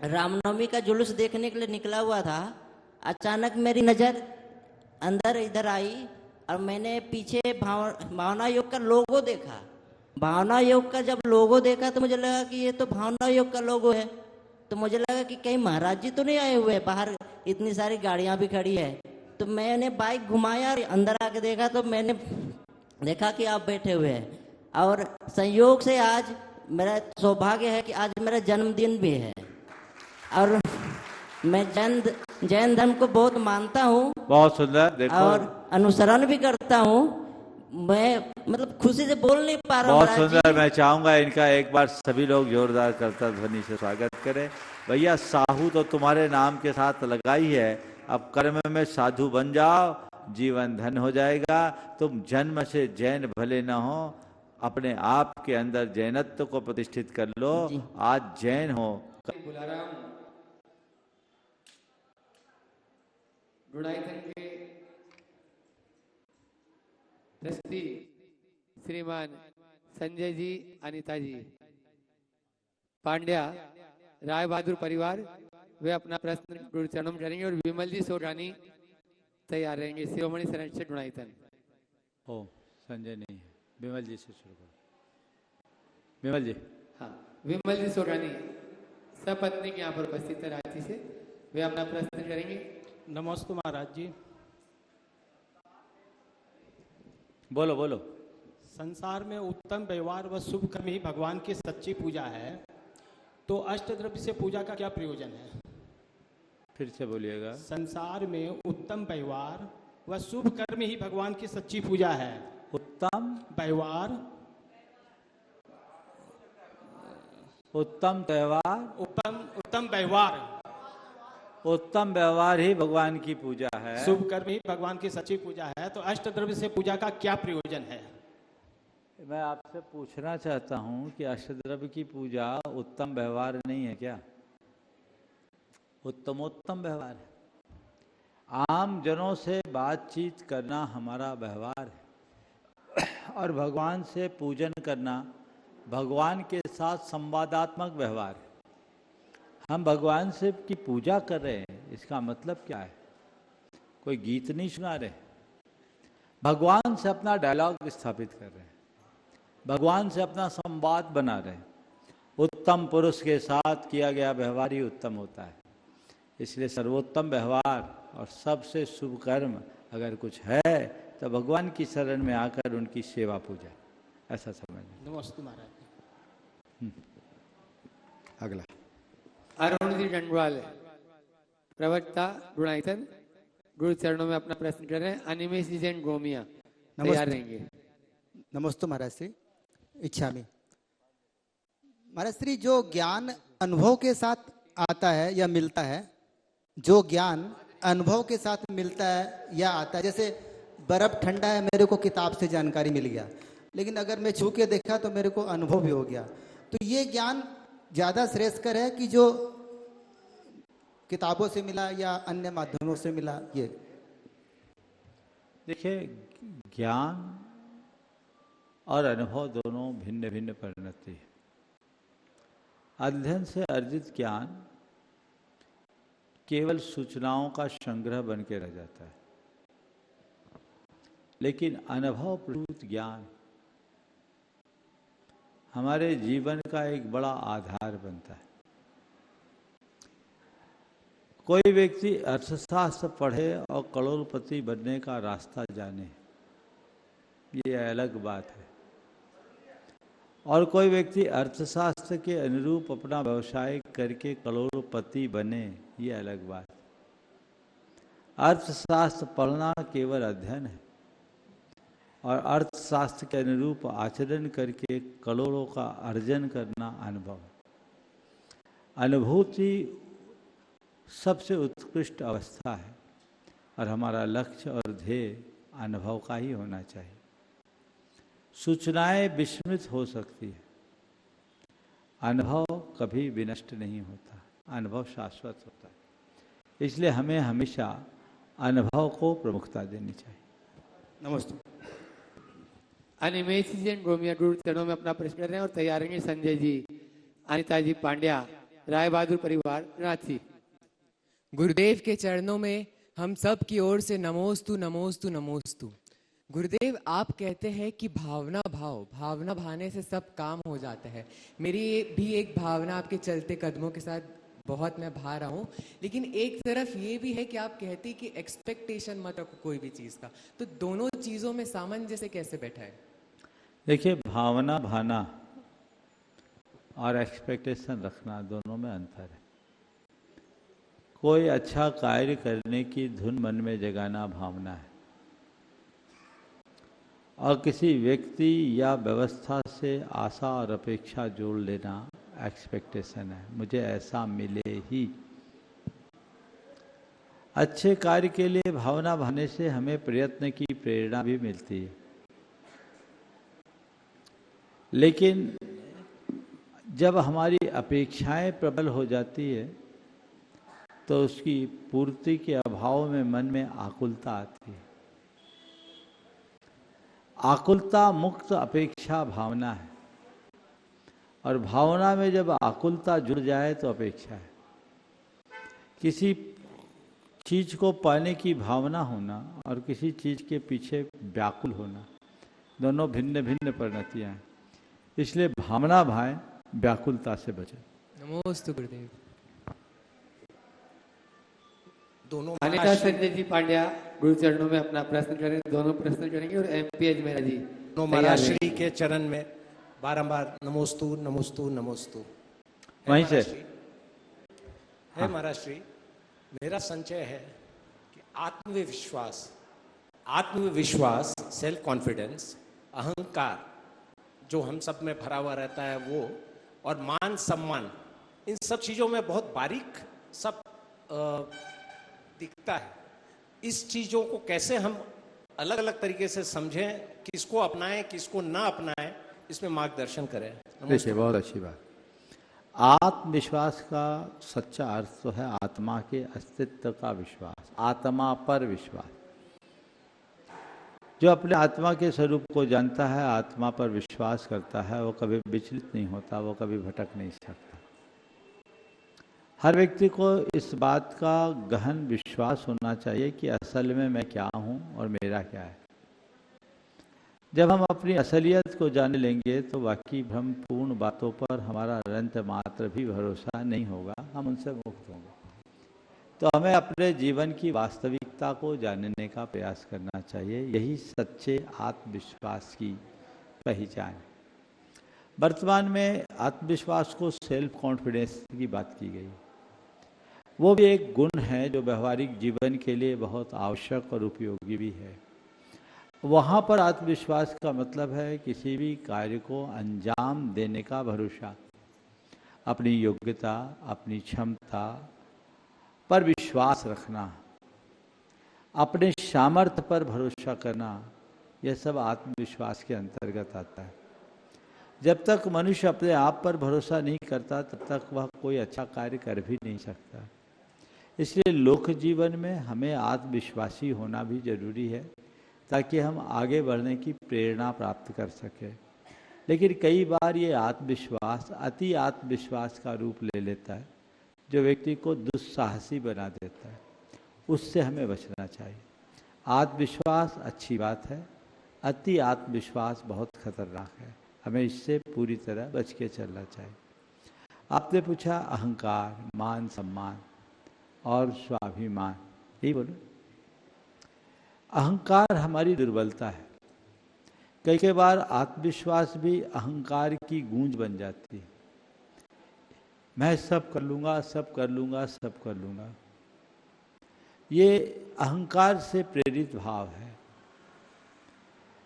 रामनवमी का जुलूस देखने के लिए निकला हुआ था, अचानक मेरी नज़र अंदर इधर आई और मैंने पीछे भावना योग का लोगो देखा। भावना योग का जब लोगो देखा तो मुझे लगा कि ये तो भावना योग का लोगो है। तो मुझे लगा कि कहीं महाराज जी तो नहीं आए हुए, बाहर इतनी सारी गाड़ियां भी खड़ी है। तो मैंने बाइक घुमाया, अंदर आके देखा तो मैंने देखा कि आप बैठे हुए हैं। और संयोग से आज मेरा सौभाग्य है कि आज मेरा जन्मदिन भी है और मैं जैन धर्म को बहुत मानता हूँ, बहुत सुंदर, देखो, और अनुसरण भी करता हूँ। मैं मतलब खुशी से बोल नहीं पा रहा हूँ। बहुत सुंदर। मैं चाहूंगा इनका एक बार सभी लोग जोरदार करता ध्वनि से स्वागत करें। भैया, साहू तो तुम्हारे नाम के साथ लगा ही है, अब कर्म में साधु बन जाओ, जीवन धन हो जाएगा। तुम जन्म से जैन भले न हो, अपने आप के अंदर जैनत्व को प्रतिष्ठित कर लो। आज जैन हो। ट्रस्टी श्रीमान संजय जी, अनिता जी, पांड्या, राय बहादुर परिवार, वे अपना प्रश्न गुरु चरणों में करेंगे और विमल जी सोरानी तैयार रहेंगे। शिरोमणि संरक्षक गुणायतन। ओ, संजय नहीं है, विमल जी से शुरू करो। विमल जी। हाँ, विमल जी सोरानी सपत्नी यहाँ पर उपस्थित है रांची से, वे अपना प्रश्न करेंगे। नमस्ते महाराज जी। बोलो बोलो। संसार में उत्तम व्यवहार व शुभ कर्म ही भगवान की सच्ची पूजा है, तो अष्टद्रव्य से पूजा का क्या प्रयोजन है? फिर से बोलिएगा। संसार में उत्तम व्यवहार व शुभ कर्म ही भगवान की सच्ची पूजा है। उत्तम व्यवहार, उत्तम व्यवहार, उत्तम व्यवहार, उत्तम व्यवहार ही भगवान की पूजा है। शुभ कर्म ही भगवान की सच्ची पूजा है, तो अष्टद्रव्य से पूजा का क्या प्रयोजन है? मैं आपसे पूछना चाहता हूं कि अष्टद्रव्य की पूजा उत्तम व्यवहार नहीं है क्या? उत्तमोत्तम व्यवहार है। आम जनों से बातचीत करना हमारा व्यवहार है और भगवान से पूजन करना भगवान के साथ संवादात्मक व्यवहार है। हम भगवान से की पूजा कर रहे हैं, इसका मतलब क्या है? कोई गीत नहीं सुना रहे, भगवान से अपना डायलॉग स्थापित कर रहे हैं, भगवान से अपना संवाद बना रहे हैं। उत्तम पुरुष के साथ किया गया व्यवहार ही उत्तम होता है। इसलिए सर्वोत्तम व्यवहार और सबसे शुभ कर्म अगर कुछ है तो भगवान की शरण में आकर उनकी सेवा पूजा, ऐसा समझना। नमस्ते महाराज। अगला अरुण जी डंडवाल, प्रवक्ता गुणायतन, गुरु चरणों में अपना प्रश्न कर रहे हैं। अनिमेश जी जैन गोमिया तैयार रहेंगे। नमस्ते महाराज श्री। इच्छा में महाराज श्री, जो ज्ञान अनुभव के साथ आता है या मिलता है, जो ज्ञान अनुभव के साथ मिलता है या आता है, जैसे बर्फ ठंडा है, मेरे को किताब से जानकारी मिल गया, लेकिन अगर मैं छू के देखा तो मेरे को अनुभव भी हो गया, तो ये ज्ञान ज्यादा श्रेष्ठकर है कि जो किताबों से मिला या अन्य माध्यमों से मिला? ये देखिए, ज्ञान और अनुभव दोनों भिन्न भिन्न परिणति है। अध्ययन से अर्जित ज्ञान केवल सूचनाओं का संग्रह बन के रह जाता है, लेकिन अनुभव प्रसूत ज्ञान हमारे जीवन का एक बड़ा आधार बनता है। कोई व्यक्ति अर्थशास्त्र पढ़े और करोड़पति बनने का रास्ता जाने, ये अलग बात है। और कोई व्यक्ति अर्थशास्त्र के अनुरूप अपना व्यवसाय करके करोड़पति बने, ये अलग बात। अर्थशास्त्र पढ़ना केवल अध्ययन है और अर्थशास्त्र के अनुरूप आचरण करके करोड़ों का अर्जन करना अनुभव। अनुभूति सबसे उत्कृष्ट अवस्था है और हमारा लक्ष्य और ध्येय अनुभव का ही होना चाहिए। सूचनाएं विस्मृत हो सकती है, अनुभव कभी विनष्ट नहीं होता, अनुभव शाश्वत होता है। इसलिए हमें हमेशा अनुभव को प्रमुखता देनी चाहिए। नमस्ते। अनिमेश जी एंड रोमिया गुरु चरणों में अपना प्रश्न कर रहे हैं और तैयार रहेंगे संजय जी, अनिता जी पांड्या, राय बहादुर परिवार, रांची। गुरुदेव के चरणों में हम सब की ओर से नमोस्तु नमोस्तु नमोस्तु। गुरुदेव, आप कहते हैं कि भावना भाने से सब काम हो जाता है। मेरी भी एक भावना आपके चलते कदमों के साथ बहुत मैं भा रहा हूँ, लेकिन एक तरफ ये भी है कि आप कहते हैं कि एक्सपेक्टेशन मत रखो कोई भी चीज़ का, तो दोनों चीज़ों में सामंजस्य कैसे बैठा है? देखिए, भावना भाना और एक्सपेक्टेशन रखना दोनों में अंतर है। कोई अच्छा कार्य करने की धुन मन में जगाना भावना है और किसी व्यक्ति या व्यवस्था से आशा और अपेक्षा जोड़ लेना एक्सपेक्टेशन है, मुझे ऐसा मिले ही। अच्छे कार्य के लिए भावना भाने से हमें प्रयत्न की प्रेरणा भी मिलती है, लेकिन जब हमारी अपेक्षाएं प्रबल हो जाती है तो उसकी पूर्ति के अभाव में मन में आकुलता आती है। आकुलता मुक्त अपेक्षा भावना है और भावना में जब आकुलता जुड़ जाए तो अपेक्षा है। किसी चीज को पाने की भावना होना और किसी चीज के पीछे व्याकुल होना दोनों भिन्न भिन्न परिणतियां हैं। इसलिए भावना भाएं, व्याकुलता से बचें। नमोस्तु गुरुदेव। दोनों अनिता संजय जी पांड्या गुरु चरणों में अपना प्रश्न करें, दोनों प्रश्न करेंगे और MP अजमेरा जी महाराज श्री के चरण में बारंबार नमोस्तु नमोस्तु नमोस्तु। वहीं से है महाराज श्री, मेरा संचय है कि आत्मविश्वास, सेल्फ कॉन्फिडेंस, अहंकार जो हम सब में भरा हुआ रहता है वो, और मान सम्मान, इन सब चीजों में बहुत बारीक सब दिखता है। इस चीजों को कैसे हम अलग अलग तरीके से समझें, किसको अपनाएं किसको ना अपनाएं, इसमें मार्गदर्शन करें। देखिए, बहुत अच्छी बात। आत्मविश्वास का सच्चा अर्थ तो है आत्मा के अस्तित्व का विश्वास, आत्मा पर विश्वास। जो अपने आत्मा के स्वरूप को जानता है, आत्मा पर विश्वास करता है, वो कभी विचलित नहीं होता, वो कभी भटक नहीं सकता। हर व्यक्ति को इस बात का गहन विश्वास होना चाहिए कि असल में मैं क्या हूँ और मेरा क्या है। जब हम अपनी असलियत को जान लेंगे तो बाकी भ्रमपूर्ण बातों पर हमारा रंत मात्र भी भरोसा नहीं होगा, हम उनसे मुक्त होंगे। तो हमें अपने जीवन की वास्तविकता को जानने का प्रयास करना चाहिए, यही सच्चे आत्मविश्वास की पहचान है। वर्तमान में आत्मविश्वास को सेल्फ कॉन्फिडेंस की बात की गई, वो भी एक गुण है जो व्यवहारिक जीवन के लिए बहुत आवश्यक और उपयोगी भी है। वहाँ पर आत्मविश्वास का मतलब है किसी भी कार्य को अंजाम देने का भरोसा, अपनी योग्यता, अपनी क्षमता पर विश्वास रखना, अपने सामर्थ्य पर भरोसा करना, यह सब आत्मविश्वास के अंतर्गत आता है। जब तक मनुष्य अपने आप पर भरोसा नहीं करता तब तक वह कोई अच्छा कार्य कर भी नहीं सकता। इसलिए लोक जीवन में हमें आत्मविश्वासी होना भी जरूरी है ताकि हम आगे बढ़ने की प्रेरणा प्राप्त कर सकें। लेकिन कई बार ये आत्मविश्वास अति आत्मविश्वास का रूप ले लेता है जो व्यक्ति को दुस्साहसी बना देता है, उससे हमें बचना चाहिए। आत्मविश्वास अच्छी बात है, अति आत्मविश्वास बहुत खतरनाक है, हमें इससे पूरी तरह बच के चलना चाहिए। आपने पूछा अहंकार, मान सम्मान और स्वाभिमान, यही बोलो। अहंकार हमारी दुर्बलता है। कई कई बार आत्मविश्वास भी अहंकार की गूंज बन जाती है। मैं सब कर लूँगा, सब कर लूँगा, सब कर लूँगा। ये अहंकार से प्रेरित भाव है।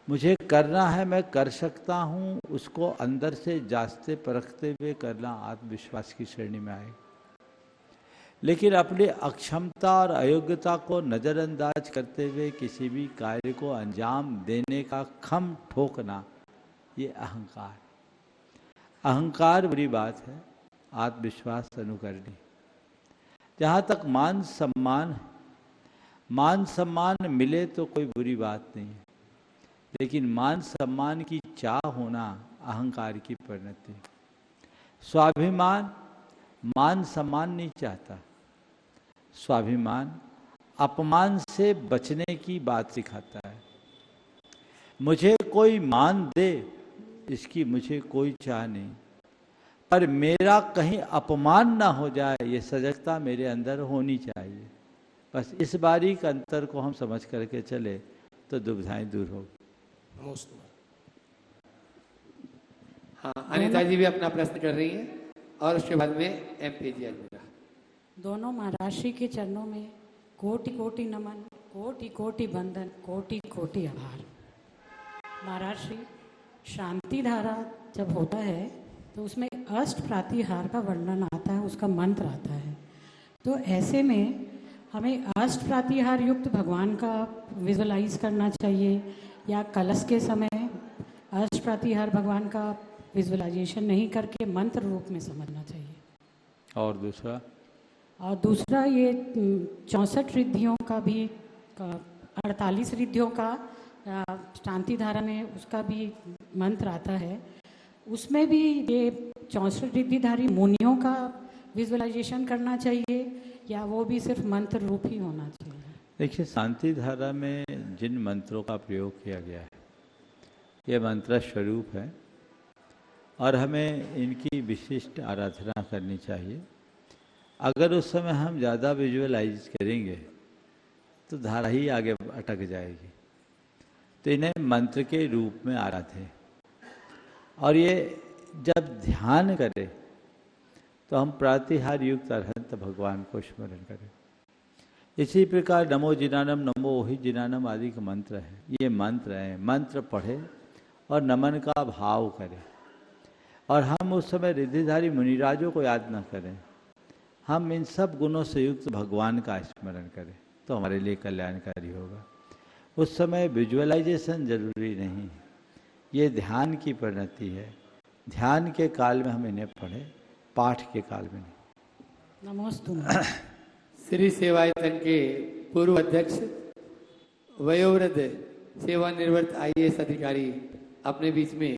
मुझे करना है, मैं कर सकता हूँ, उसको अंदर से जांचते परखते हुए करना आत्मविश्वास की श्रेणी में आएगा। लेकिन अपनी अक्षमता और अयोग्यता को नज़रअंदाज करते हुए किसी भी कार्य को अंजाम देने का खम ठोकना, ये अहंकार। अहंकार बुरी बात है, आत्मविश्वास अनुकरणीय। जहाँ तक मान सम्मान, मान सम्मान मिले तो कोई बुरी बात नहीं है, लेकिन मान सम्मान की चाह होना अहंकार की परिणति। स्वाभिमान मान सम्मान नहीं चाहता। स्वाभिमान अपमान से बचने की बात सिखाता है। मुझे कोई मान दे, इसकी मुझे कोई चाह नहीं, पर मेरा कहीं अपमान ना हो जाए, ये सजगता मेरे अंदर होनी चाहिए। बस इस बारीक अंतर को हम समझ करके चले तो दुविधाएं दूर होगी। हाँ, अनिता जी भी अपना प्रश्न कर रही हैं और उसके बाद में MP जी अजमेरा। दोनों महाराज श्री के चरणों में कोटि कोटि नमन, कोटि कोटि बंदन, कोटि कोटि आभार। महाराज श्री, शांति धारा जब होता है तो उसमें अष्ट प्रातिहार का वर्णन आता है, उसका मंत्र आता है। तो ऐसे में हमें अष्ट प्रातिहार युक्त भगवान का विजुअलाइज करना चाहिए, या कलश के समय अष्ट प्रातिहार भगवान का विजुअलाइजेशन नहीं करके मंत्र रूप में समझना चाहिए। और दूसरा ये 64 रिद्धियों का भी, 48 रिद्धियों का शांति धारा में उसका भी मंत्र आता है। उसमें भी ये 64 रिद्धिधारी मुनियों का विजुअलाइजेशन करना चाहिए, या वो भी सिर्फ मंत्र रूप ही होना चाहिए? देखिए, शांति धारा में जिन मंत्रों का प्रयोग किया गया है, ये मंत्र स्वरूप है और हमें इनकी विशिष्ट आराधना करनी चाहिए। अगर उस समय हम ज़्यादा विजुअलाइज करेंगे तो धारा ही आगे अटक जाएगी। तो इन्हें मंत्र के रूप में आराधें, और ये जब ध्यान करें तो हम प्रातिहार युक्त अरहंत भगवान को स्मरण करें। इसी प्रकार नमो जिनानम, नमो ओहि जिनानम आदि के मंत्र हैं। ये मंत्र हैं, मंत्र पढ़े और नमन का भाव करें। और हम उस समय रिद्धिधारी मुनिराजों को याद न करें, हम इन सब गुणों से युक्त भगवान का स्मरण करें तो हमारे लिए कल्याणकारी होगा। उस समय विजुअलाइजेशन जरूरी नहीं है, ये ध्यान की परिणति है। ध्यान के काल में हम इन्हें पढ़ें, पाठ के काल में नहीं। नमोस्तुते। श्री सेवायतन के पूर्व अध्यक्ष वयोवृद्ध सेवानिवृत्त IAS अधिकारी अपने बीच में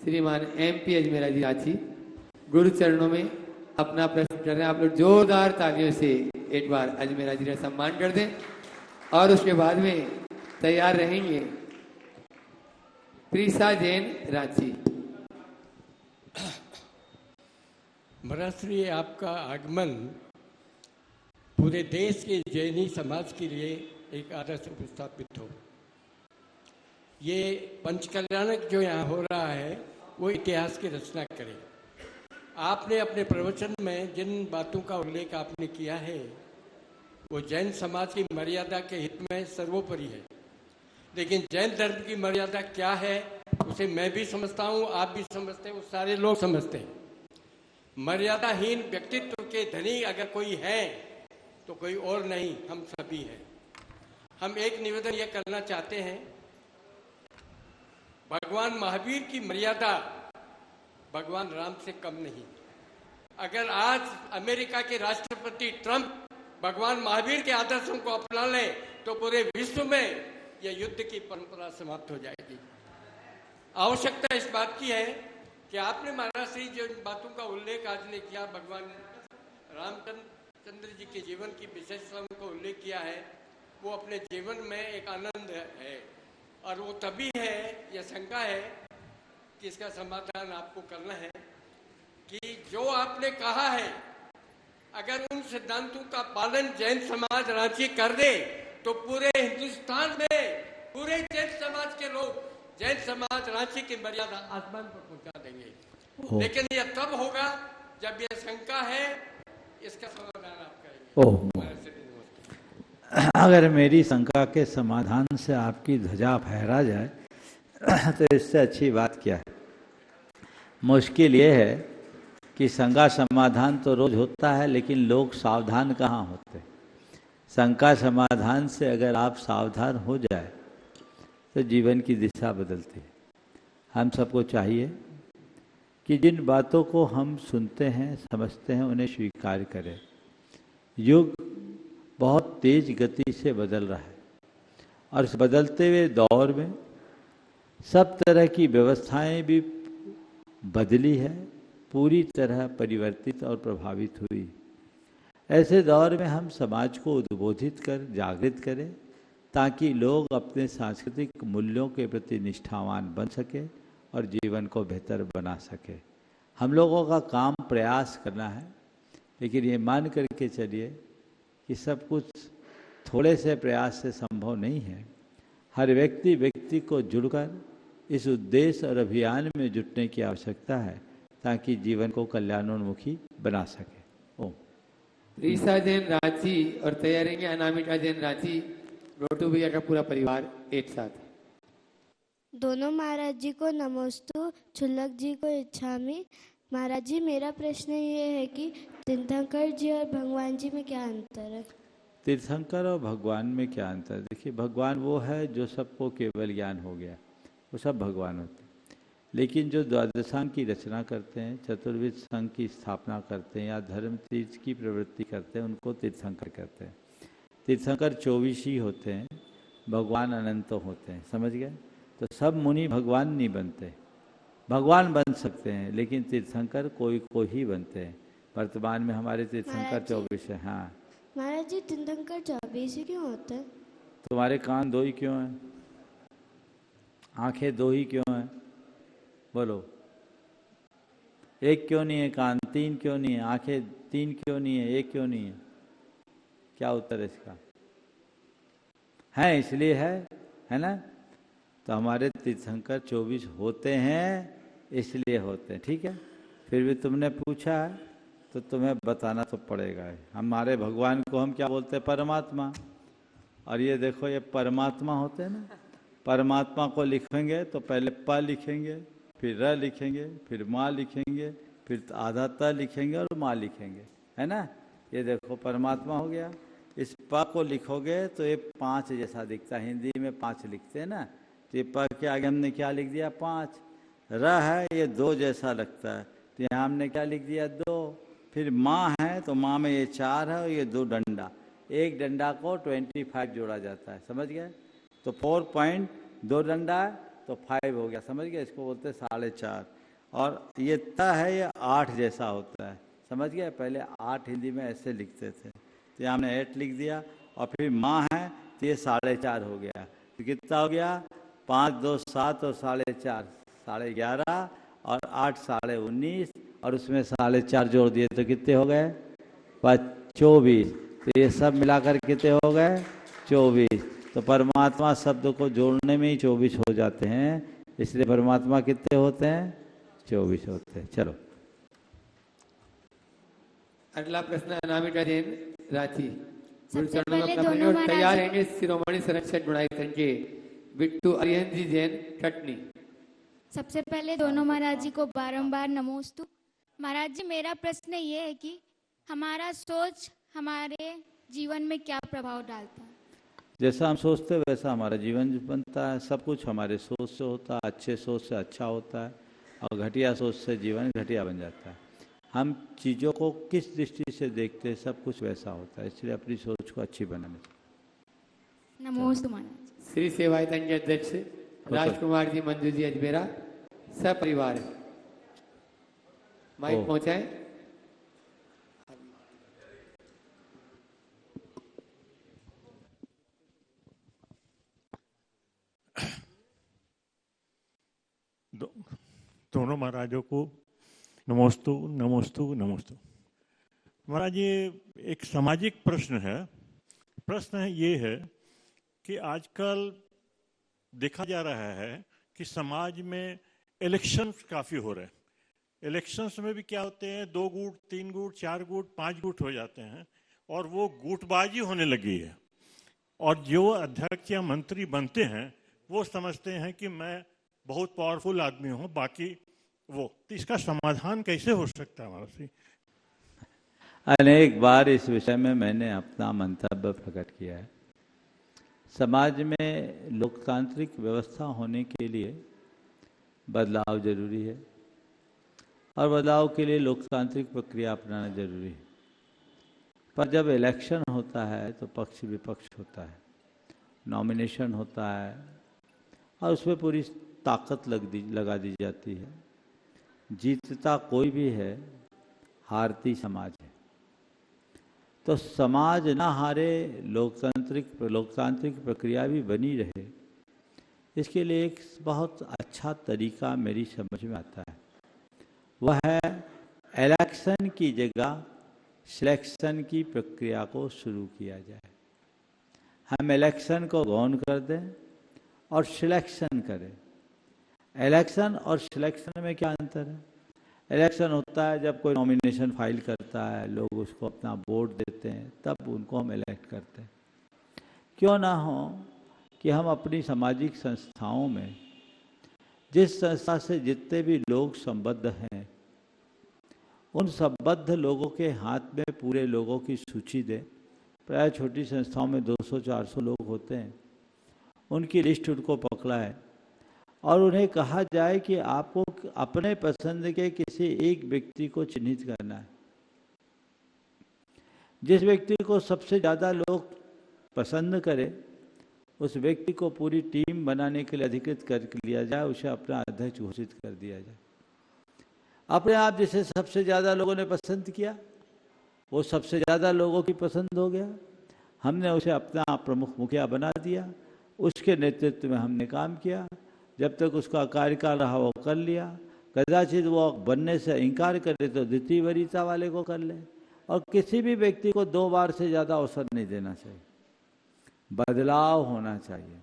श्रीमान MP अजमेरा जी रांची गुरु चरणों में अपना प्रश्न कर रहे हैं। आप लोग जोरदार तालियों से एक बार अजमेरा जी का सम्मान कर दें, और उसके बाद में तैयार रहेंगे प्रीसा जैन रांची। महाराज श्री, आपका आगमन पूरे देश के जैनी समाज के लिए एक आदर्श उपस्थापित हो। ये पंचकल्याणक जो यहाँ हो रहा है वो इतिहास की रचना करे। आपने अपने प्रवचन में जिन बातों का उल्लेख आपने किया है वो जैन समाज की मर्यादा के हित में सर्वोपरि है, लेकिन जैन धर्म की मर्यादा क्या है उसे मैं भी समझता हूँ, आप भी समझते हैं, वो सारे लोग समझते हैं। मर्यादाहीन व्यक्तित्व के धनी अगर कोई है तो कोई और नहीं, हम सभी हैं। हम एक निवेदन यह करना चाहते हैं, भगवान महावीर की मर्यादा भगवान राम से कम नहीं। अगर आज अमेरिका के राष्ट्रपति ट्रंप भगवान महावीर के आदर्शों को अपना ले तो पूरे विश्व में यह युद्ध की परंपरा समाप्त हो जाएगी। आवश्यकता इस बात की है कि आपने महाराज श्री जो बातों का उल्लेख आज ने किया, भगवान रामचंद्र जी के जीवन की विशेषताओं का उल्लेख किया है, वो अपने जीवन में एक आनंद है, और वो तभी है, यह शंका है कि इसका समाधान आपको करना है कि जो आपने कहा है अगर उन सिद्धांतों का पालन जैन समाज रांची कर दे तो पूरे हिंदुस्तान में पूरे जैन समाज के लोग जैन समाज रांची की मर्यादा आसमान पर पहुंचा देंगे। लेकिन यह तब होगा जब यह शंका है, इसका समाधान आप करेंगे। अगर मेरी शंका के समाधान से आपकी ध्वजा फहरा जाए तो इससे अच्छी बात क्या है। मुश्किल ये है कि शंका समाधान तो रोज होता है, लेकिन लोग सावधान कहाँ होते। शंका समाधान से अगर आप सावधान हो जाए तो जीवन की दिशा बदलती है। हम सबको चाहिए कि जिन बातों को हम सुनते हैं समझते हैं उन्हें स्वीकार करें। युग बहुत तेज गति से बदल रहा है और इस बदलते हुए दौर में सब तरह की व्यवस्थाएं भी बदली है, पूरी तरह परिवर्तित और प्रभावित हुई। ऐसे दौर में हम समाज को उद्बोधित कर जागृत करें ताकि लोग अपने सांस्कृतिक मूल्यों के प्रति निष्ठावान बन सके और जीवन को बेहतर बना सके। हम लोगों का काम प्रयास करना है, लेकिन ये मान करके चलिए कि सब कुछ थोड़े से प्रयास से संभव नहीं है। हर व्यक्ति को जुड़कर इस उद्देश्य और अभियान में जुटने की आवश्यकता है ताकि जीवन को कल्याणोन्मुखी बना सके। ओम। रीसा जैन रांची और तैयारेंगे अनामिका जैन रांची, रोटू भैया का पूरा परिवार एक साथ। दोनों महाराज जी को नमोस्तु, छुल्लक जी को इच्छामी। महाराज जी, मेरा प्रश्न ये है कि तीर्थंकर जी और भगवान जी में क्या अंतर है? तीर्थंकर और भगवान में क्या अंतर है? देखिए, भगवान वो है जो सबको केवल ज्ञान हो गया, वो सब भगवान होते हैं। लेकिन जो द्वादशांग की रचना करते हैं, चतुर्विध संघ की स्थापना करते हैं या धर्म तीर्थ की प्रवृत्ति करते हैं, उनको तीर्थंकर कहते हैं। तीर्थंकर 24 ही होते हैं, भगवान अनंत होते हैं। समझ गए? तो सब मुनि भगवान नहीं बनते, भगवान बन सकते हैं, लेकिन तीर्थंकर कोई को ही बनते हैं। वर्तमान में हमारे तीर्थंकर 24 है। हाँ महाराज जी, तीर्थंकर 24 ही क्यों होते हैं? तुम्हारे कान 2 ही क्यों हैं? आंखें 2 ही क्यों हैं? बोलो। 1 क्यों नहीं है? कान 3 क्यों नहीं है? आंखें 3 क्यों नहीं है? 1 क्यों नहीं है? क्या उत्तर है इसका? है इसलिए है ना? तो हमारे तीर्थंकर 24 होते हैं, इसलिए होते हैं। ठीक है, फिर भी तुमने पूछा है तो तुम्हें बताना तो पड़ेगा। हमारे भगवान को हम क्या बोलते हैं? परमात्मा। और ये देखो, ये परमात्मा होते हैं ना। परमात्मा को लिखेंगे तो पहले प लिखेंगे, फिर र लिखेंगे, फिर माँ लिखेंगे, फिर आधा त लिखेंगे और माँ लिखेंगे, है ना। ये देखो परमात्मा हो गया। इस प को लिखोगे तो ये 5 जैसा दिखता है। हिंदी में 5 लिखते हैं ना, तो ये प के आगे हमने क्या लिख दिया? 5। र है, ये 2 जैसा लगता है, तो यहाँ हमने क्या लिख दिया? 2। फिर माँ है तो माँ में ये 4 है और ये 2 डंडा, एक डंडा को 25 जोड़ा जाता है। समझ गए? तो 4 पॉइंट 2 डंडा है तो 5 हो गया। समझ गए? इसको बोलते हैं 4.5। और ये त है, ये 8 जैसा होता है। समझ गए? पहले 8 हिंदी में ऐसे लिखते थे, तो यहाँ हमने 8 लिख दिया। और फिर माँ है तो ये 4.5 हो गया। तो कितना हो गया? 5 2 7 और 4.5 11.5 और 8 19.5 और उसमें 4.5 जोड़ दिए तो कितने हो गए? 24। तो ये सब मिलाकर कितने हो गए? 24। तो परमात्मा शब्द को जोड़ने में ही 24 हो जाते हैं, इसलिए परमात्मा कितने होते हैं? 24 होते हैं। चलो अगला प्रश्न अनामिका जैन रांची। सबसे पहले दोनों तैयार रहेंगे शिरोमणि संरक्षक गुणायतन के बिट्टू अरिहंत जी जैन कटनी। सबसे पहले दोनों महाराज जी को बारंबार नमोस्तु। महाराज जी, मेरा प्रश्न ये है कि हमारा सोच हमारे जीवन में क्या प्रभाव डालता है? जैसा हम सोचते हैं वैसा हमारा जीवन बनता है। सब कुछ हमारे सोच से होता है। अच्छे सोच से अच्छा होता है और घटिया सोच से जीवन घटिया बन जाता है। हम चीज़ों को किस दृष्टि से देखते हैं, सब कुछ वैसा होता है। इसलिए अपनी सोच को अच्छी बनाने चाहिए। नमोस्तु महाराज। श्री सेवायतन के अध्यक्ष राजकुमार जी मंजू जी अजमेरा सब परिवार माइक पहुंचाए। दोनों महाराजों को नमोस्तु नमोस्तु नमोस्तु। महाराज ये एक सामाजिक प्रश्न है। प्रश्न ये है कि आजकल देखा जा रहा है कि समाज में इलेक्शंस काफी हो रहे हैं। इलेक्शंस में भी क्या होते हैं, 2 गुट, 3 गुट, 4 गुट, 5 गुट हो जाते हैं और वो गुटबाजी होने लगी है। और जो अध्यक्ष या मंत्री बनते हैं वो समझते हैं कि मैं बहुत पावरफुल आदमी हूं, बाकी वो। तो इसका समाधान कैसे हो सकता है महाराज जी? अनेक बार इस विषय में मैंने अपना मंतव्य प्रकट किया है। समाज में लोकतांत्रिक व्यवस्था होने के लिए बदलाव जरूरी है और बदलाव के लिए लोकतांत्रिक प्रक्रिया अपनाना जरूरी है। पर जब इलेक्शन होता है तो पक्ष विपक्ष होता है, नॉमिनेशन होता है और उसमें पूरी ताकत लगा दी जाती है। जीतता कोई भी है, हारती समाज है। तो समाज ना हारे, लोकतांत्रिक प्रक्रिया भी बनी रहे, इसके लिए एक बहुत अच्छा तरीका मेरी समझ में आता है। वह है इलेक्शन की जगह सिलेक्शन की प्रक्रिया को शुरू किया जाए। हम इलेक्शन को गौन कर दें और सिलेक्शन करें। इलेक्शन और सिलेक्शन में क्या अंतर है? इलेक्शन होता है जब कोई नॉमिनेशन फाइल करता है, लोग उसको अपना वोट देते हैं, तब उनको हम इलेक्ट करते हैं। क्यों ना हो कि हम अपनी सामाजिक संस्थाओं में जिस संस्था से जितने भी लोग संबद्ध हैं, उन संबद्ध लोगों के हाथ में पूरे लोगों की सूची दें। प्राय छोटी संस्थाओं में 200-400 लोग होते हैं, उनकी लिस्ट उनको पकड़ाए और उन्हें कहा जाए कि आपको अपने पसंद के किसी एक व्यक्ति को चिन्हित करना है। जिस व्यक्ति को सबसे ज़्यादा लोग पसंद करें, उस व्यक्ति को पूरी टीम बनाने के लिए अधिकृत कर लिया जाए, उसे अपना अध्यक्ष घोषित कर दिया जाए। अपने आप जिसे सबसे ज़्यादा लोगों ने पसंद किया, वो सबसे ज़्यादा लोगों की पसंद हो गया, हमने उसे अपना प्रमुख मुखिया बना दिया, उसके नेतृत्व में हमने काम किया। जब तक उसका कार्यकाल रहा वो कर लिया। कदाचित वो बनने से इनकार करे तो द्वितीय वरीयता वाले को कर ले। और किसी भी व्यक्ति को 2 बार से ज़्यादा अवसर नहीं देना चाहिए। बदलाव होना चाहिए।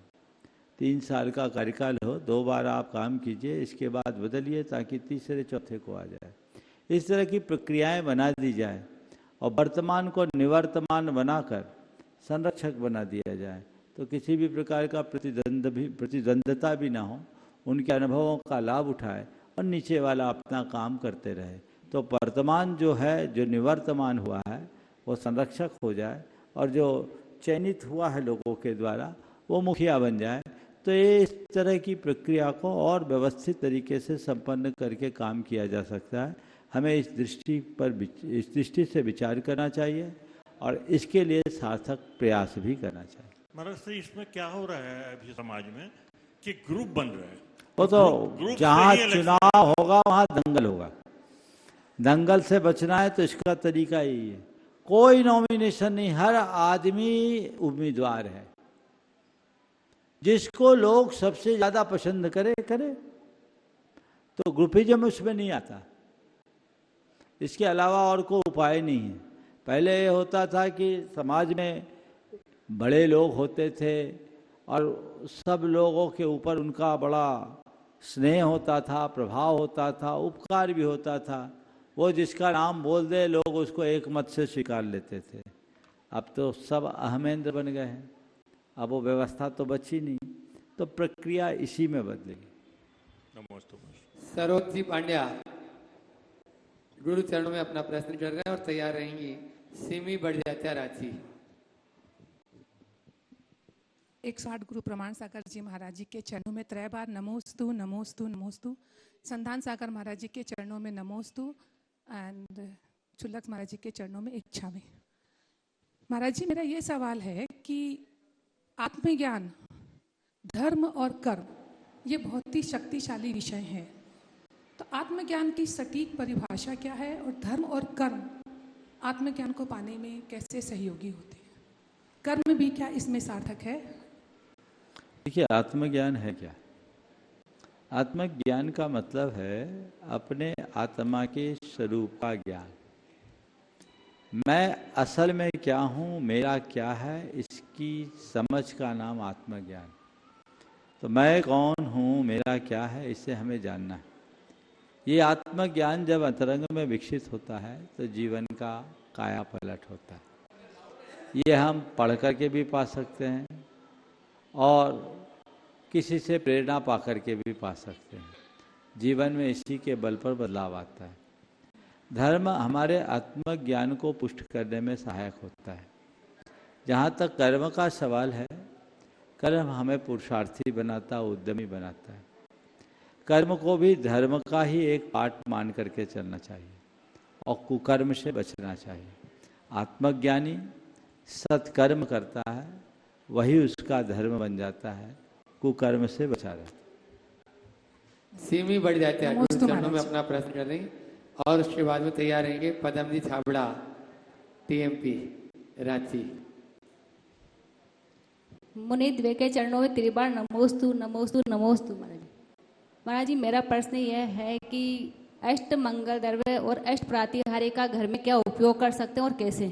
3 साल का कार्यकाल हो, 2 बार आप काम कीजिए, इसके बाद बदलिए ताकि तीसरे चौथे को आ जाए। इस तरह की प्रक्रियाएं बना दी जाए और वर्तमान को निवर्तमान बनाकर संरक्षक बना दिया जाए, तो किसी भी प्रकार का प्रतिद्वंदता भी ना हो, उनके अनुभवों का लाभ उठाए और नीचे वाला अपना काम करते रहे। तो वर्तमान जो है, जो निवर्तमान हुआ है, वो संरक्षक हो जाए और जो चयनित हुआ है लोगों के द्वारा वो मुखिया बन जाए। तो ये इस तरह की प्रक्रिया को और व्यवस्थित तरीके से संपन्न करके काम किया जा सकता है। हमें इस दृष्टि से विचार करना चाहिए और इसके लिए सार्थक प्रयास भी करना चाहिए। महाराज से इसमें क्या हो रहा है अभी समाज में कि ग्रुप बन रहे हैं। वो तो जहाँ चुनाव होगा वहाँ दंगल होगा। दंगल से बचना है तो इसका तरीका यही है, कोई नॉमिनेशन नहीं, हर आदमी उम्मीदवार है। जिसको लोग सबसे ज्यादा पसंद करे तो ग्रुपिज्म उसमें नहीं आता। इसके अलावा और कोई उपाय नहीं है। पहले ये होता था कि समाज में बड़े लोग होते थे और सब लोगों के ऊपर उनका बड़ा स्नेह होता था, प्रभाव होता था, उपकार भी होता था। वो जिसका नाम बोल दे लोग उसको एक मत से स्वीकार लेते थे। अब तो सब अहमेंद्र बन गए हैं, अब वो व्यवस्था तो बची नहीं। तो प्रक्रिया इसी में बदलेगी। सरोज जी पांड्या गुरु चरणों में अपना प्रश्न कर रहे हैं और तैयार रहेंगी सिमी बढ़ जात्या रांची। 108 गुरु प्रमाण सागर जी महाराज जी के चरणों में 3 बार नमोस्तु नमोस्तु नमोस्तु। संधान सागर महाराज जी के चरणों में नमोस्तु एंड चुल्लक महाराज जी के चरणों में इच्छा में। महाराज जी, मेरा ये सवाल है कि आत्मज्ञान, धर्म और कर्म ये बहुत ही शक्तिशाली विषय हैं, तो आत्मज्ञान की सटीक परिभाषा क्या है और धर्म और कर्म आत्मज्ञान को पाने में कैसे सहयोगी होते हैं? कर्म भी क्या इसमें सार्थक है? देखिए, आत्मज्ञान है क्या? आत्मज्ञान का मतलब है अपने आत्मा के स्वरूप का ज्ञान। मैं असल में क्या हूँ, मेरा क्या है, इसकी समझ का नाम आत्मज्ञान। तो मैं कौन हूँ, मेरा क्या है, इससे हमें जानना है। ये आत्मज्ञान जब अंतरंग में विकसित होता है तो जीवन का काया पलट होता है। ये हम पढ़ करके भी पा सकते हैं और किसी से प्रेरणा पा करके भी पा सकते हैं। जीवन में इसी के बल पर बदलाव आता है। धर्म हमारे आत्मज्ञान को पुष्ट करने में सहायक होता है। जहाँ तक कर्म का सवाल है, कर्म हमें पुरुषार्थी बनाता, उद्यमी बनाता है। कर्म को भी धर्म का ही एक पार्ट मान करके चलना चाहिए और कुकर्म से बचना चाहिए। आत्मज्ञानी सत्कर्म करता है, वही उसका धर्म बन जाता है, कुकर्म से बचा रहता है। सीमी बढ़ जाते हैं, चरणों में अपना प्रश्न कर देंगे और उसके बाद में तैयार रहेंगे पदम जी छाबड़ा, टीएमपी रांची। मुनि द्वे के चरणों में त्रिबार नमोस्तु नमोस्तु नमोस्तु। महाराज जी, मेरा प्रश्न यह है कि अष्ट मंगल द्रव्य और अष्ट प्रातिहारी का घर में क्या उपयोग कर सकते हैं और कैसे?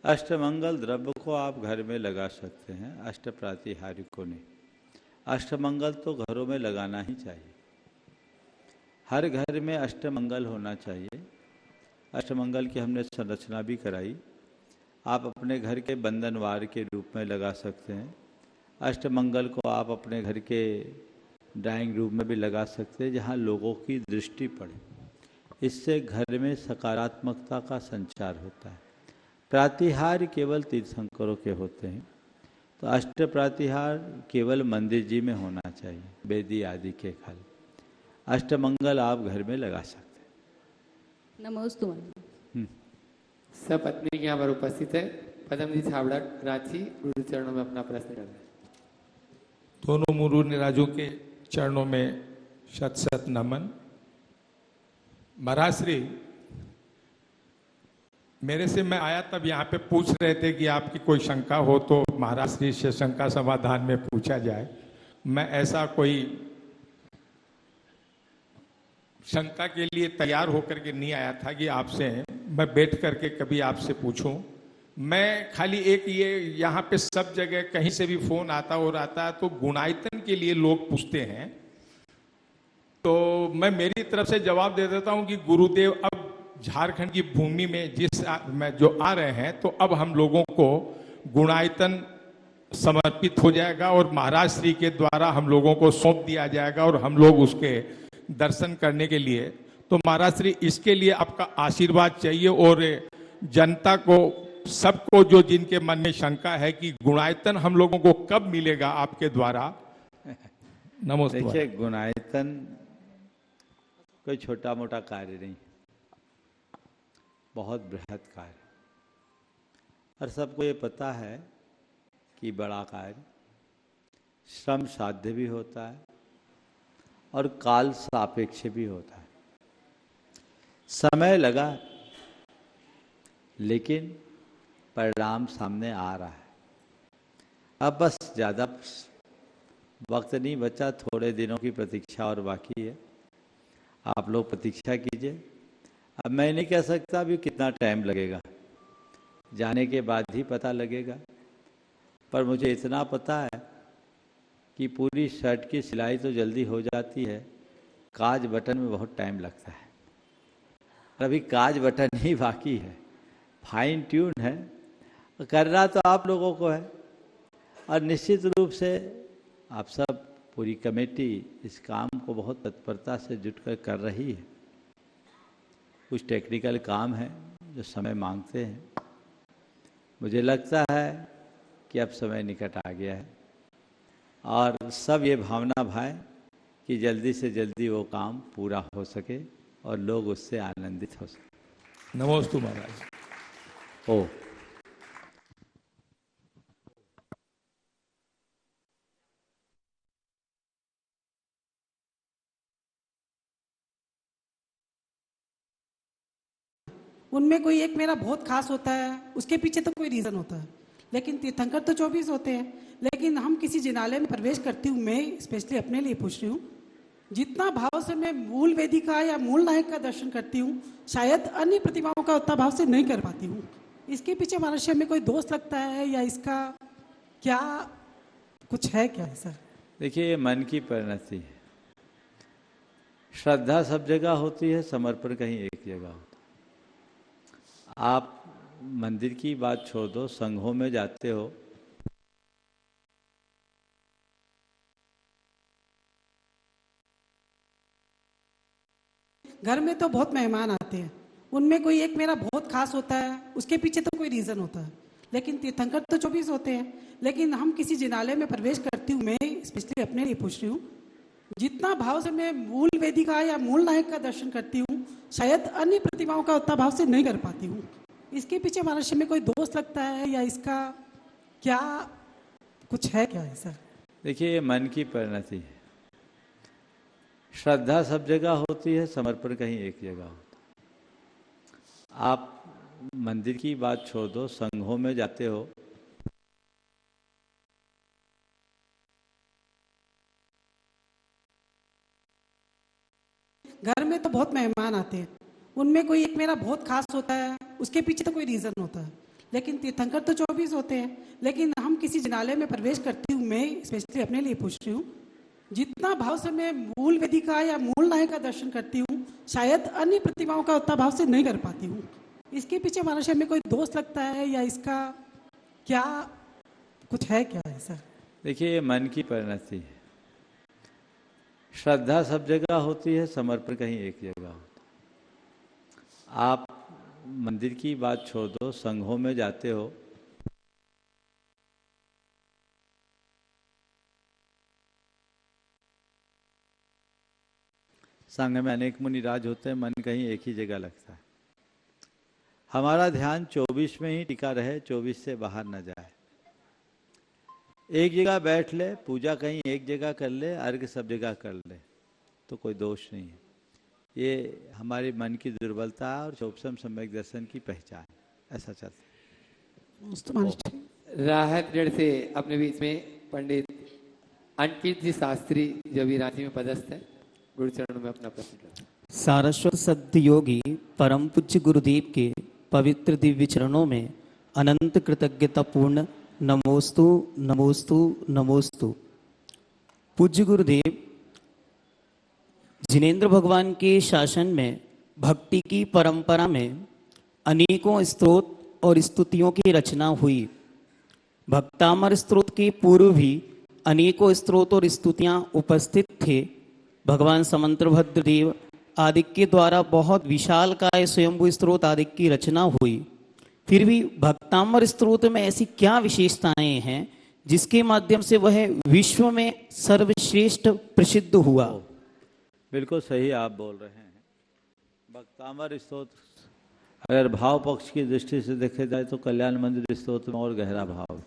अष्टमंगल द्रव्य को आप घर में लगा सकते हैं, अष्ट प्रातिहारी को नहीं। अष्टमंगल तो घरों में लगाना ही चाहिए। हर घर में अष्टमंगल होना चाहिए। अष्टमंगल की हमने संरचना भी कराई। आप अपने घर के बंधनवार के रूप में लगा सकते हैं। अष्टमंगल को आप अपने घर के ड्राइंग रूम में भी लगा सकते हैं, जहाँ लोगों की दृष्टि पड़े। इससे घर में सकारात्मकता का संचार होता है। प्रातिहार केवल तीर्थंकरों के होते हैं, तो अष्ट प्रातिहार केवल मंदिर जी में होना चाहिए, वेदी आदि के खाली। अष्टमंगल आप घर में लगा सकते हैं। नमोस्तु। सब पत्नी यहाँ पर उपस्थित है। पदम जी छाबड़ा रांची, गुरु चरणों में अपना प्रश्न कर रहे हैं। दोनों मुरु निराजों के चरणों में शत शत नमन। महाराज श्री, मेरे से मैं आया तब यहाँ पे पूछ रहे थे कि आपकी कोई शंका हो तो महाराज श्री से शंका समाधान में पूछा जाए। मैं ऐसा कोई शंका के लिए तैयार होकर के नहीं आया था कि आपसे मैं बैठ करके कभी आपसे पूछूं। मैं खाली एक ये यहाँ पे सब जगह कहीं से भी फोन आता और आता है तो गुणायतन के लिए लोग पूछते हैं, तो मैं मेरी तरफ से जवाब दे देता हूँ कि गुरुदेव अब झारखंड की भूमि में में जो आ रहे हैं, तो अब हम लोगों को गुणायतन समर्पित हो जाएगा और महाराज श्री के द्वारा हम लोगों को सौंप दिया जाएगा और हम लोग उसके दर्शन करने के लिए, तो महाराज श्री इसके लिए आपका आशीर्वाद चाहिए। और जनता को, सबको जो जिनके मन में शंका है कि गुणायतन हम लोगों को कब मिलेगा आपके द्वारा। नमस्ते। देखिए, गुणायतन कोई छोटा मोटा कार्य नहीं, बहुत बृहद कार्य, और सबको ये पता है कि बड़ा कार्य श्रम साध्य भी होता है और काल सापेक्ष भी होता है। समय लगा लेकिन परिणाम सामने आ रहा है। अब बस ज़्यादा वक्त नहीं बचा, थोड़े दिनों की प्रतीक्षा और बाकी है। आप लोग प्रतीक्षा कीजिए। अब मैं नहीं कह सकता अभी कितना टाइम लगेगा, जाने के बाद ही पता लगेगा। पर मुझे इतना पता है कि पूरी शर्ट की सिलाई तो जल्दी हो जाती है, काज बटन में बहुत टाइम लगता है। अभी काज बटन ही बाकी है, फाइन ट्यून है, करना तो आप लोगों को है। और निश्चित रूप से आप सब, पूरी कमेटी इस काम को बहुत तत्परता से जुटकर कर रही है। कुछ टेक्निकल काम है जो समय मांगते हैं। मुझे लगता है कि अब समय निकट आ गया है और सब ये भावना भाए कि जल्दी से जल्दी वो काम पूरा हो सके और लोग उससे आनंदित हो सके। नमोस्तु महाराज। ओ उनमें कोई एक मेरा बहुत खास होता है, उसके पीछे तो कोई रीजन होता है, लेकिन तीर्थंकर तो 24 होते हैं। लेकिन हम किसी जिनालय में प्रवेश करती हूँ, मैं स्पेशली अपने लिए पूछ रही हूँ, जितना भाव से मैं मूल वेदिका या मूल नायक का दर्शन करती हूँ, शायद अन्य प्रतिमाओं का उतना भाव से नहीं कर पाती हूँ। इसके पीछे महाराज में कोई दोष लगता है या इसका क्या कुछ है क्या ऐसा? देखिए, ये मन की परिणति है। श्रद्धा सब जगह होती है, समर्पण कहीं एक जगह होता है। आप मंदिर की बात छोड़ दो, संघों में जाते हो, घर में तो बहुत मेहमान आते हैं, उनमें कोई एक मेरा बहुत खास होता है, उसके पीछे तो कोई रीजन होता है। लेकिन तीर्थंकर तो 24 होते हैं, लेकिन हम किसी जिनालय में प्रवेश करती हूँ, मैं स्पेशली अपने लिए पूछ रही हूँ, जितना भाव से मैं मूल वेदिका या मूल नायक का दर्शन करती हूँ, शायद अन्य प्रतिमाओं का उतना भाव से नहीं कर पाती हूँ। इसके पीछे महाराज में कोई दोष लगता है या इसका क्या कुछ है क्या ऐसा? देखिए, ये मन की परिणति है। श्रद्धा सब जगह होती है, समर्पण कहीं एक जगह होता है। आप मंदिर की बात छोड़ दो, संघों में जाते हो, घर में तो बहुत मेहमान आते हैं, उनमें कोई एक मेरा बहुत खास होता है, उसके पीछे तो कोई रीजन होता है। लेकिन तीर्थंकर तो 24 होते हैं, लेकिन हम किसी जिनालय में प्रवेश करती हूँ, मैं स्पेशली अपने लिए पूछ रही हूँ, जितना भाव से मैं मूल वेदिका या मूल नायक का दर्शन करती हूँ, शायद अन्य प्रतिमाओं का उतना भाव से नहीं कर पाती हूँ। इसके पीछे महाराज में कोई दोष लगता है या इसका क्या कुछ है क्या ऐसा? देखिए, ये मन की परिणति है। श्रद्धा सब जगह होती है, समर्पण कहीं एक जगह होता है। आप मंदिर की बात छोड़ दो, संघों में जाते हो, संघ में अनेक मुनिराज होते हैं, मन कहीं एक ही जगह लगता है। हमारा ध्यान 24 में ही टिका रहे, 24 से बाहर न जाए। एक जगह बैठ ले, पूजा कहीं एक जगह कर ले, अर्घ सब जगह कर ले, तो कोई दोष नहीं है। ये हमारे मन की दुर्बलता और चौपसम सम्यक दर्शन की पहचान, ऐसा चलता है। राहत गढ़ से अपने बीच में पंडित अंकित जी शास्त्री, जो भी रांची में पदस्थ है, गुरु चरणों में अपना प्रश्न करते हैं। सारस्वत सद्य योगी परम पूज्य गुरुदेव के पवित्र दिव्य चरणों में अनंत कृतज्ञता पूर्ण नमोस्तु नमोस्तु नमोस्तु। पूज्य गुरुदेव, जिनेंद्र भगवान के शासन में भक्ति की परंपरा में अनेकों स्तोत्र और स्तुतियों की रचना हुई। भक्तामर स्तोत्र के पूर्व भी अनेकों स्तोत्र और स्तुतियां उपस्थित थे। भगवान समंतभद्र देव आदि के द्वारा बहुत विशाल काय स्वयंभू स्तोत्र आदि की रचना हुई। फिर भी भक्तामर स्तोत्र में ऐसी क्या विशेषताएं हैं जिसके माध्यम से वह विश्व में सर्वश्रेष्ठ प्रसिद्ध हुआ? बिल्कुल सही आप बोल रहे हैं। भक्तामर स्तोत्र अगर भाव पक्ष की दृष्टि से देखे जाए तो कल्याण मंदिर स्तोत्र में और गहरा भाव,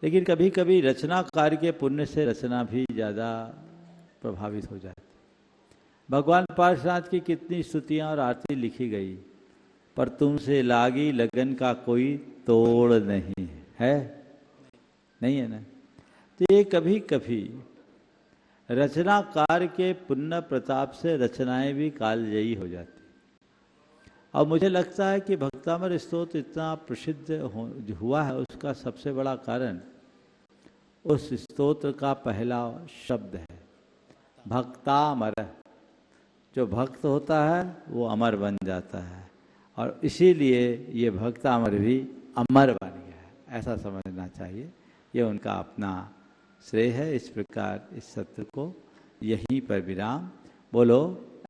लेकिन कभी कभी रचनाकार के पुण्य से रचना भी ज़्यादा प्रभावित हो जाती। भगवान पार्श्वनाथ की कितनी स्तुतियाँ और आरती लिखी गई, पर तुमसे लागी लगन का कोई तोड़ नहीं है, नहीं है ना। तो ये कभी कभी रचनाकार के पुण्य प्रताप से रचनाएं भी कालजयी हो जाती। और मुझे लगता है कि भक्तामर स्तोत्र इतना प्रसिद्ध हुआ है, उसका सबसे बड़ा कारण उस स्तोत्र का पहला शब्द है भक्तामर। जो भक्त होता है वो अमर बन जाता है, और इसीलिए ये भक्तामर भी अमर बन गया है, ऐसा समझना चाहिए। ये उनका अपना श्रेय है। इस प्रकार इस सत्र को यहीं पर विराम। बोलो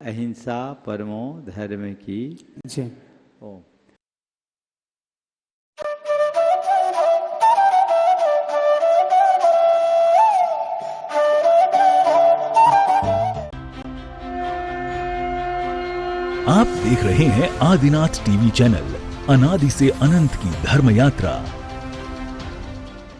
अहिंसा परमो धर्म की जय। ओम। आप देख रहे हैं आदिनाथ टीवी चैनल, अनादि से अनंत की धर्म यात्रा।